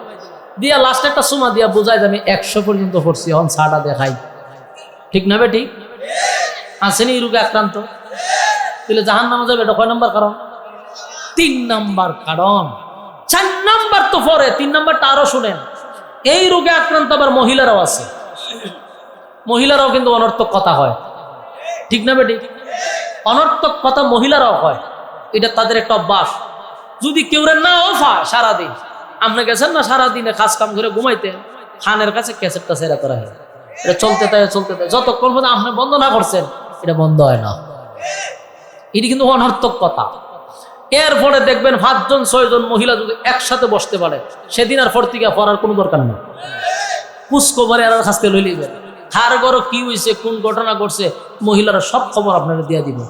দিয়া লাস্ট একটা সুমা দিয়া বোঝাই যে আমি 100 পর্যন্ত পড়ছি, এখন ছাড়া দেখাই। ঠিক না বেটি? আসেনি এই রোগে আক্রান্ত, তাহলে জাহান্নামে যাবে। এটা কয় নাম্বার কারণ? 3 নাম্বার কারণ। 4 নাম্বার তো পরে, 3 নাম্বারটা আরো শুনেন। এই রোগে আক্রান্ত আবার মহিলারাও আছে। মহিলারাও কিন্তু অনর্থক কথা হয়, ঠিক না বেটি? অনর্থক কথা মহিলারাও হয়, এটা তাদের একটা অভ্যাস। যদি কেউ না অফা সারাদিন, আপনি গেছেন না সারাদিনে কাজ কাম করে ঘুমাইতে, খানের কাছে ক্যাসেটটা সেরা করা হয়, এটা চলতে থাকে চলতে থাকে, যতক্ষণ পর্যন্ত আপনি বন্ধ না করছেন এটা বন্ধ হয় না। এটি কিন্তু অনর্থক কথা। এরপরে দেখবেন 5 জন 6 জন মহিলা যদি একসাথে বসতে পারে, সেদিন আর ফর্তিকা পড়ার কোনো দরকার নেই। পুষ্কবরে আর কাছ থেকে লই লিবেন, কার ঘরে কি হয়েছে, কোন ঘটনা ঘটছে, মহিলারা সব খবর আপনারা দিয়ে দিবে।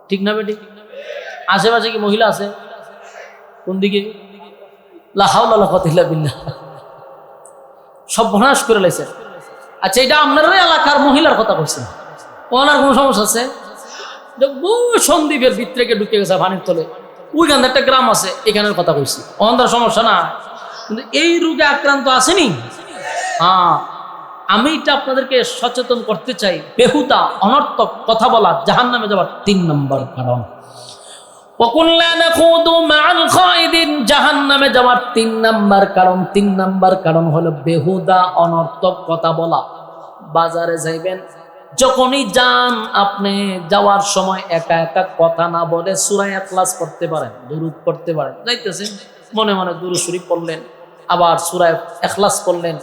ঠিক না বেটি? আশেপাশে কি মহিলা আছে? কোন দিকে? লা হাওলা ওয়ালা কুওয়াতা ইল্লা বিল্লাহ। সব ভনাশ করে লাইছে। আচ্ছা, এটা আপনার এলাকার মহিলার কথা বলছেন, ওনার কোনো সমস্যা আছে? সন্দীপের ভিতরে ঢুকে গেছে পানির তলে, ওইখানে একটা গ্রাম আছে, এখানের কথা কইছি, ওনার সমস্যা না। কিন্তু এই রোগে আক্রান্ত আসেনি। হ্যাঁ, আমি এটা আপনাদেরকে সচেতন করতে চাই। বেহুদা অনর্থক কথা বলা জাহান্নামে যাবার 3 নাম্বার কারণ। জাহান্নামে যাওয়ার 3 নাম্বার কারণ। 3 নাম্বার কারণ হলো বেহুদা অনর্থক কথা বলা। বাজারে যাইবেন, যখনই যান, আপনি যাওয়ার সময় একা একা কথা না বলে সূরা ইখলাস পড়তে পারেন, দুরূদ পড়তে পারেন। যাইতেছেন মনে মনে দুরূদ শরীফ পড়লেন, আবার সূরা ইখলাস পড়লেন,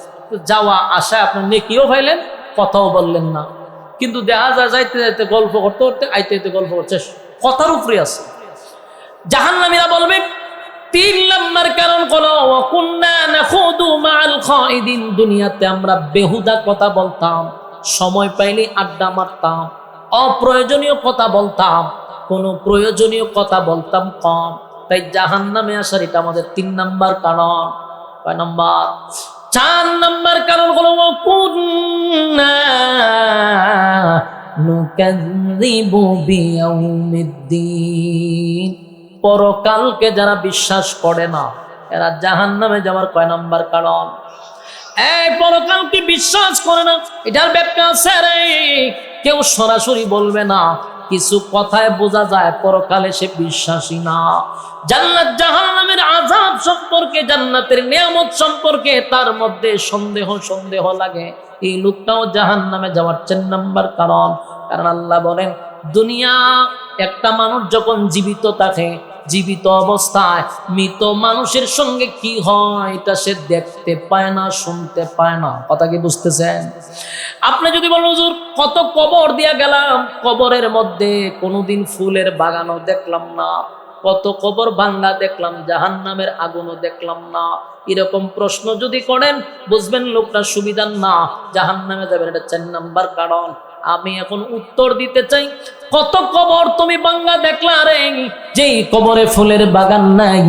যাওয়া আসা আপনার নেকিও পাইলেন, কথাও বললেন না। কিন্তু দেখা যায় যাইতে যাইতে গল্প করতে করতে, আইতে আইতে গল্প করছে, কথার উপরে আছে। জাহান্নামীরা বলবে 3 নাম্বার কারণ হলো ওয়াকুন্না নাখুদু মাআল খাইদিন। দুনিয়াতে আমরা বেহুদা কথা বলতাম, সময় পাইলে আড্ডা মারতাম, অপ্রয়োজনীয় কথা বলতাম, কোনো প্রয়োজনীয় কথা বলতাম কম। তাই জাহান্নামে আসার এটা আমাদের 3 নাম্বার কারণ। কয় নাম্বার? 4 নাম্বার কারণ হলো ওয়াকুন্না নুকাযযিবু বিয়াউমিদ্দিন। পরকালকে যারা বিশ্বাস করে না, এরা জাহান্নামে যাওয়ার কয় নাম্বার কারণ? এই পরকালকে বিশ্বাস করে না, এটার ব্যাখ্যা আছে রে। কেউ সরাসরি বলবে না, কিছু কথায় বোঝা যায় পরকালে সে বিশ্বাসী না। জান্নাত জাহান্নামের আযাব সম্পর্কে, জান্নাতের নিয়ামত সম্পর্কে তার মধ্যে সন্দেহ লাগে, এই লোকটাও জাহান্নামে যাওয়ার 4 নাম্বার কারণ। কারণ আল্লাহ বলেন, দুনিয়া একটা মানুষ যখন জীবিত থাকে, জীবিত অবস্থায় মৃত মানুষের সঙ্গে কি হয় এটা সে দেখতে পায় না, শুনতে পায় না। কথা কি বুঝতেছেন? আপনি যদি বলেন হুজুর কত কবর দিয়া গেলাম, কবরের মধ্যে কোনোদিন ফুলের বাগানও দেখলাম না, কত কবর ভাঙ্গা দেখলাম, জাহান্নামের আগুনও দেখলাম না, এরকম প্রশ্ন যদি করেন বুঝবেন লোকটা সুবিধার না, জাহান্নামে যাবেন। এটা 4 নাম্বার কারণ। আমি এখন উত্তর দিতে চাই, কত কবর তুমি বাঙ্গা দেখলা রে, যেই কবরে ফুলের বাগান নাই,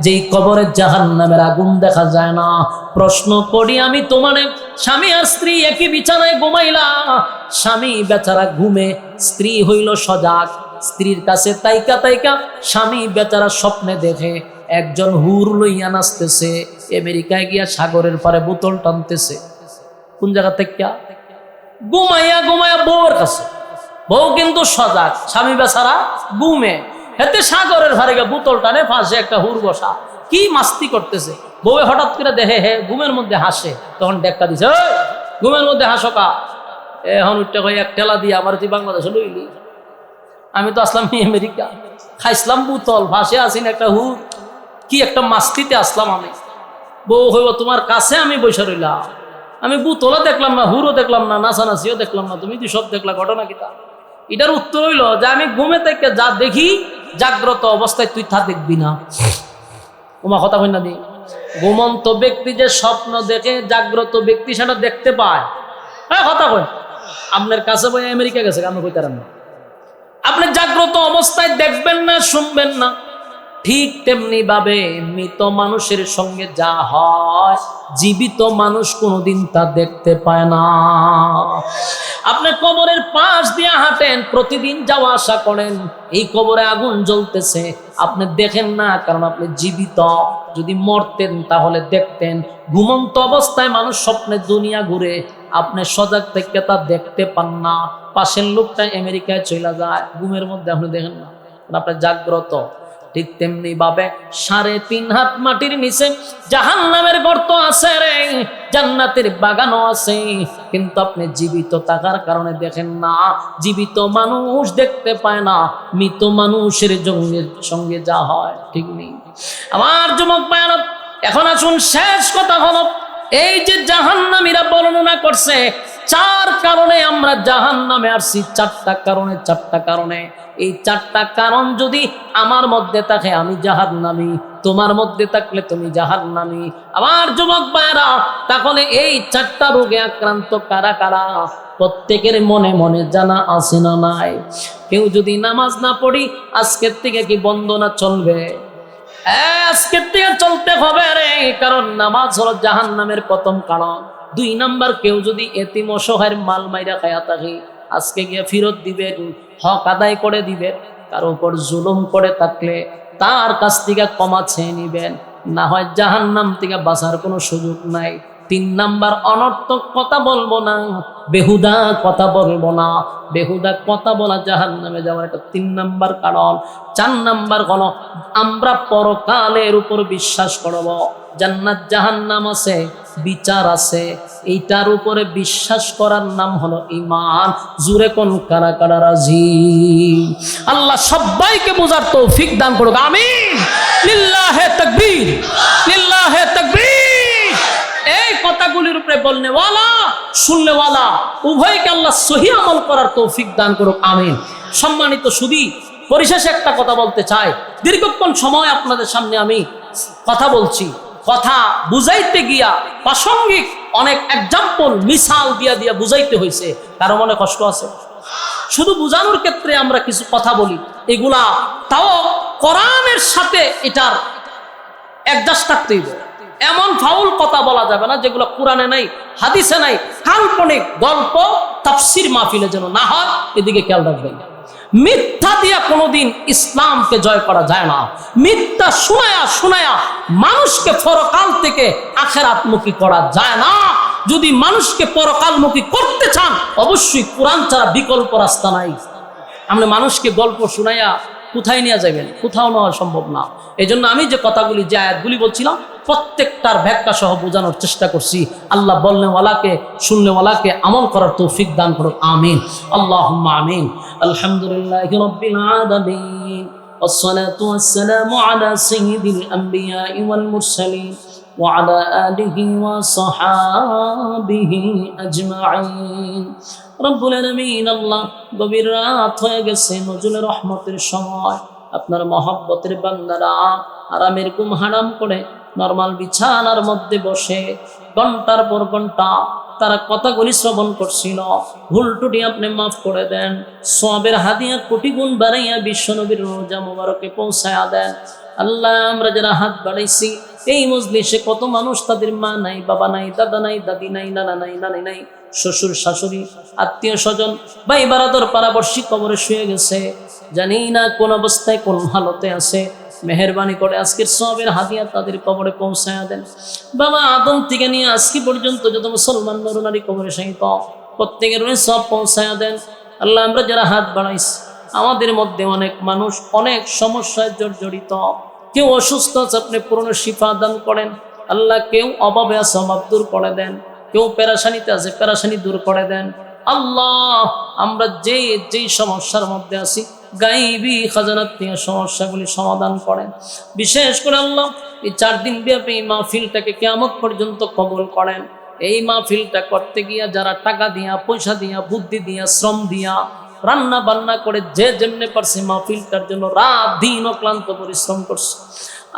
যেই কবরে জাহান্নামের আগুন দেখা যায় না। প্রশ্ন করি আমি তোমারে, স্বামী আর স্ত্রী একই বিছানায় ঘুমাইলা, স্বামী বেচারা ঘুমে, স্ত্রী হইল সজাগ, স্ত্রীর কাছে তাইকা স্বামী বেচারা স্বপ্নে দেখে একজন হুর লইয়া নাচতেছে, আমেরিকায় গিয়া সাগরের পারে বোতল টানতেছে। কোন জায়গা থেকে? ঘুমাইয়া বউর কাছে, বউ কিন্তু সজাগ, স্বামী বেচারা ঘুমে, এতে সাগরের ধারে গিয়ে বোতল টানে, পাশে একটা হুর বসা, কি মাস্তি করতেছে। বউ হঠাৎ করে দেখে ঘুমের মধ্যে হাসে, তখন ডেক্কা দিছে, ঘুমের মধ্যে হাসো কা? এখন উঠতে এক টেলা দিয়ে আমার তুই বাংলাদেশে লইলি, আমি তো আসলাম আমেরিকা, খাইসলাম বোতল, ভাসে আসিন একটা হুর, কি একটা মাস্তিতে আসলাম আমি। বউ হইব তোমার কাছে আমি বসে রইলাম, আমি বোতলও দেখলাম না, হুরও দেখলাম না, নাচানাচিও দেখলাম না, তুমি তো সব দেখলা, ঘটনা কিতা? এটার উত্তর হইল যে আমি ঘুমে থেকে যা দেখি, জাগ্রত অবস্থায় তুই তা দেখবি না। ওমা কথা বল না দি, ঘুমন্ত ব্যক্তি যে স্বপ্ন দেখে, জাগ্রত ব্যক্তি সেটা দেখতে পায়। হ্যাঁ কথা কই, আপনার কাছে বই আমেরিকা গেছে, আমি কইতারাম না, আপনি জাগ্রত অবস্থায় দেখবেন না, শুনবেন না। ঠিক তেমনি ভাবে মৃত মানুষের সঙ্গে যা হয়, জীবিত মানুষ কোনোদিন তা দেখতে পায় না। আপনি কবরের পাশ দিয়ে হাঁটেন, প্রতিদিন যাওয়া আসা করেন, এই কবরে আগুন জ্বলতেছে, আপনি দেখেন না, কারণ আপনি জীবিত। যদি মরতেন তাহলে দেখতেন। ঘুমন্ত অবস্থায় মানুষ স্বপ্নে দুনিয়া ঘুরে, আপনি সজাগ থেকে তা দেখতে পান না। পাশের লোকটা আমেরিকায় চলে যায়, ঘুমের মধ্যে আপনি দেখেন না, আপনি জাগ্রত। ঠিক তেমনি ভাবে 3.5 হাত মাটির নিচে জাহান্নামের গর্ত আছে রে, জান্নাতের বাগানও আছে, কিন্তু আপনি জীবিত থাকার কারণে দেখেন না। জীবিত মানুষ দেখতে পায় না, মৃত মানুষের সঙ্গে যা হয় ঠিক নেই। আমার যুবক ভাইরা, এখন আসুন শেষ কথা হলো, এই যে জাহান্নামীরা বর্ণনা করছে 4 কারণে আমরা জাহান্নামে আসছি, 4টা কারণে। এই 4টা কারণ যদি আমার মধ্যে থাকে আমি জাহান্নামী, তোমার মধ্যে থাকলে তুমি জাহান্নামী। আমার যুবক ভাইরা, তাহলে এই 4টা রোগে আক্রান্ত কারা কারা প্রত্যেকের মনে মনে জানা আছে না নাই? কেউ যদি নামাজ না পড়ি, আজকের থেকে কি বন্দনা চলবে? আজকের থেকে চলতে হবে রে, কারণ নামাজ হলো জাহান্নামের প্রথম কারণ। 2 নাম্বার, কেউ যদি এতিম অসহায়ের মাল মাইরা খায়া থাকে, আজকে গিয়ে ফেরত দিবেন, হক আদায় করে দিবেন। কারো উপর জুলুম করে থাকলে তার কাছ থেকে ক্ষমা চেয়ে নিবেন, না হয় জাহান্নাম থেকে বাঁচার কোনো সুযোগ নাই। 3 নাম্বার, অনর্থক কথা বলবো না, বেহুদা কথা বলবো না। বেহুদা কথা বলা জাহান্নামে যাওয়ার একটা 3 নাম্বার কারণ। 4 নাম্বার হলো আমরা পরকালের উপর বিশ্বাস করব, জান্নাত জাহান্নাম আছে, বিচার আছে, এইটার উপরে বিশ্বাস করার নাম হলো ঈমান। জুরে কোন কারা কারা রাজি? আল্লাহ সবাইকে বোঝার তৌফিক দান করুক, আমিন। লিল্লাহে তাকবীর, লিল্লাহে তাকবীর। এই কথাগুলির উপরে বলনেওয়ালা, শুননেওয়ালা উভয়কে আল্লাহ সহি আমল করার তৌফিক দান করুক, আমিন। সম্মানিত সুধী, পরিশেষে একটা কথা বলতে চাই। দীর্ঘক্ষণ সময় আপনাদের সামনে আমি কথা বলছি, কথা বুঝাইতে গিয়া প্রাসঙ্গিক অনেক এক্সাম্পল, মিসাল দিয়া বুঝাইতে হয়েছে। কারো মনে কষ্ট আছে? শুধু বুঝানোর ক্ষেত্রে আমরা কিছু কথা বলি, এগুলা তাও কোরআনের সাথে এটার অ্যাডজাস্ট থাকতে হবে। এমন ফাউল কথা বলা যাবে না যেগুলো কোরআনে নাই, হাদিসে নাই, কাল্পনিক গল্প তাফসীর মাহফিলে যেন না হয়, এদিকে খেয়াল রাখবেন। মিথ্যা দিয়া কোনোদিন ইসলামকে জয় করা যায় না। মিথ্যা শোনায়া মানুষকে পরকাল থেকে আখিরাতমুখী করা যায় না। যদি মানুষকে পরকালমুখী করতে চান অবশ্যই কোরআন ছাড়া বিকল্প রাস্তা নাই। আমরা মানুষকে গল্প শুনাইয়া কোথায় নিয়ে যাবেন? কোথাও নেওয়া সম্ভব না। এই জন্য আমি যে কথাগুলি, যে আয়াতগুলি বলছিলাম, প্রত্যেকটার ব্যাখ্যা সহ বোঝানোর চেষ্টা করছি। আল্লাহ বলনেওয়ালাকে, শুননেওয়ালাকে আমল করার তৌফিক দান করুন। আমিন, আল্লাহুম্মা আমিন। আলহামদুলিল্লাহি রাব্বিল আলামিন, والصلاة والسلام على سيد الأنبياء والمرسلين وعلى آله وصحابه أجمعين। রব্বুল আলামিন, আল্লাহ গভীর রাত হয়ে গেছে, নজরুলের রহমতের সময়, আপনার মহব্বতের বান্দারা আরামের ঘুম হারাম করে নরমাল বিছানার মধ্যে বসে ঘন্টার পর ঘন্টা তারা কথাগুলি শ্রবণ করছিল। ভুল টুটি আপনি মাফ করে দেন, সওয়াবের হাদিয়া কোটি গুণ বাড়াইয়া বিশ্বনবীর রোজা মুবারকে পৌঁছায়া দেন। আল্লাহ, আমরা যারা হাত বাড়াইছি এই মজলিসে কত মানুষ তাদের মা নাই, বাবা নাই, দাদা নাই, দাদি নাই, নানা নাই, নানি নাই, শ্বশুর শাশুড়ি, আত্মীয় স্বজন, ভাই বারাদর পাড়াবর্ষী কবরে শুয়ে গেছে। জানি না কোন অবস্থায় কোন হালতে আছে। মেহেরবানি করে আজকের সওয়াবের হাদিয়া তাদের কবরে পৌঁছায়া দেন। বাবা আদম থেকে নিয়ে আজকে পর্যন্ত যত মুসলমান নরনারী কবরে শায়িত, প্রত্যেকের সব পৌঁছায়া দেন। আল্লাহ, আমরা যারা হাত বাড়াইছি আমাদের মধ্যে অনেক মানুষ অনেক সমস্যায় জর্জরিত, কেউ অসুস্থ আছে, আপনি পূর্ণ শিফা দান করেন। আল্লাহ, কেউ অভাবে আছে, অভাব দূর করে দেন। কেউ পেরেশানিতে আছে, পেরেশানি দূর করে দেন। আল্লাহ, আমরা যেই সমস্যার মধ্যে আছি গাইবি খাজানাত থেকে সমস্যাগুলি সমাধান করেন। বিশেষ করে আল্লাহ, এই 4 দিন ব্যাপী এই মাহফিলটাকে কিয়ামত পর্যন্ত কবুল করেন। এই মাহফিলটা করতে গিয়া যারা টাকা দিয়া, পয়সা দিয়া, বুদ্ধি দিয়া, শ্রম দিয়া, রান্না বান্না করে যে যেমনে পারছে মাহফিলটার জন্য রাত দিন অক্লান্ত পরিশ্রম করছে,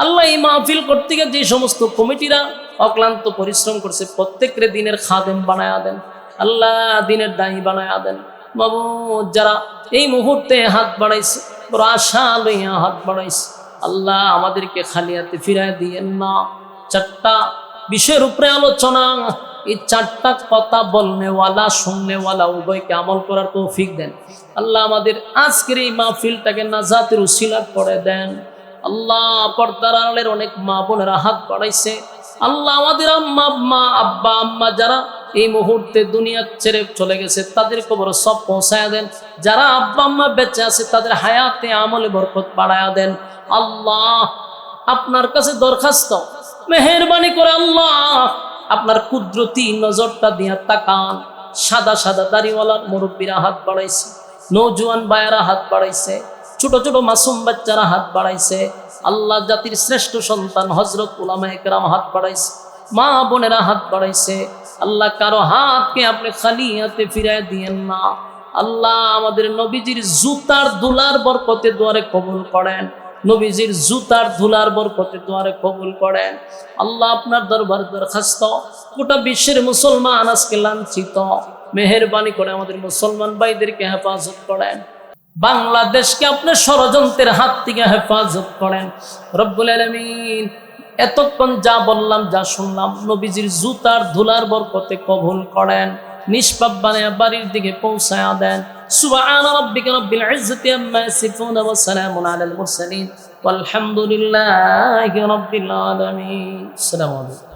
আল্লাহ এই মাহফিল করতে গিয়ে যে সমস্ত কমিটিরা অক্লান্ত পরিশ্রম করছে প্রত্যেকের দিনের খাদেম বানায়া দেন। আল্লাহ, দিনের দায়ী বানায়া দেন। মাবুদ, যারা এই মুহূর্তে হাত বাড়াইছে, বড় আশা লইয়া হাত বাড়াইছে, আল্লাহ আমাদেরকে খালি হাতে ফিরায় দিয়েন না। 4টা বিষয়ের উপরে আলোচনা, এই 4টা কথা বলনেওয়ালা, শুননেওয়ালা উভয়কে আমল করার তৌফিক দেন। আল্লাহ, আমাদের আজকের এই মাহফিলটাকে নাজাতের উসিলা করে দেন। আল্লাহ, পর্দার আড়ালের অনেক মা বোনেরা হাত বাড়াইছে। আল্লাহ, আমাদের আব্বা আম্মা যারা এই মুহূর্তে দুনিয়া ছেড়ে চলে গেছে তাদের কবর সব পৌঁছায়া দেন। যারা আব্বা আম্মা বেঁচে আছে তাদের হায়াতে আমলে বরকত বাড়ায়া দেন। আল্লাহ, আপনার কাছে দরখাস্ত, মেহেরবানি করে আল্লাহ আপনার কুদরতি নজরটা দিয়া তাকান। সাদা সাদা দাড়িওয়ালার মুরব্বীরা হাত বাড়াইছে, নৌজওয়ান ভাইয়েরা হাত বাড়াইছে, ছোট ছোট মাসুম বাচ্চারা হাত বাড়াইছে। আল্লাহ, জাতির শ্রেষ্ঠ সন্তান হযরত উলামায়ে কেরাম হাত বাড়াইছে, মা বোনেরা হাত বাড়াইছে। আল্লাহ, কারো হাতকে আপনি খালি হাতে ফিরায় দিয়েন না। আল্লাহ, আমাদের নবীজির জুতার ধুলার বরকতে দুয়ারে কবুল করেন। নবীজির জুতার ধুলার বরকতে দুয়ারে কবুল করেন। আল্লাহ, আপনার দরবার দরখাস্ত, গোটা বিশ্বের মুসলমান আজকে লাঞ্ছিত, মেহেরবানি করে আমাদের মুসলমান ভাইদেরকে হেফাজত করেন। বাংলাদেশকে আপনার ষড়যন্ত্রের হাত থেকে হেফাজত করেন রব্বুল আলামিন। এতক্ষণ যা বললাম, যা শুনলাম, নবীজির জুতার ধুলার বরকতে কবুল করেন। নিষ্পাপ বানায়া বাড়ির দিকে পৌঁছায়া দেন। সুবহান রাব্বিকা রাব্বিল ইজ্জাতি আম্মা ইয়াসিফুন ওয়া সালামুন আলাল মুরসালিন ওয়ালহামদুলিল্লাহি রাব্বিল আলামিন। আসসালামু আলাইকুম।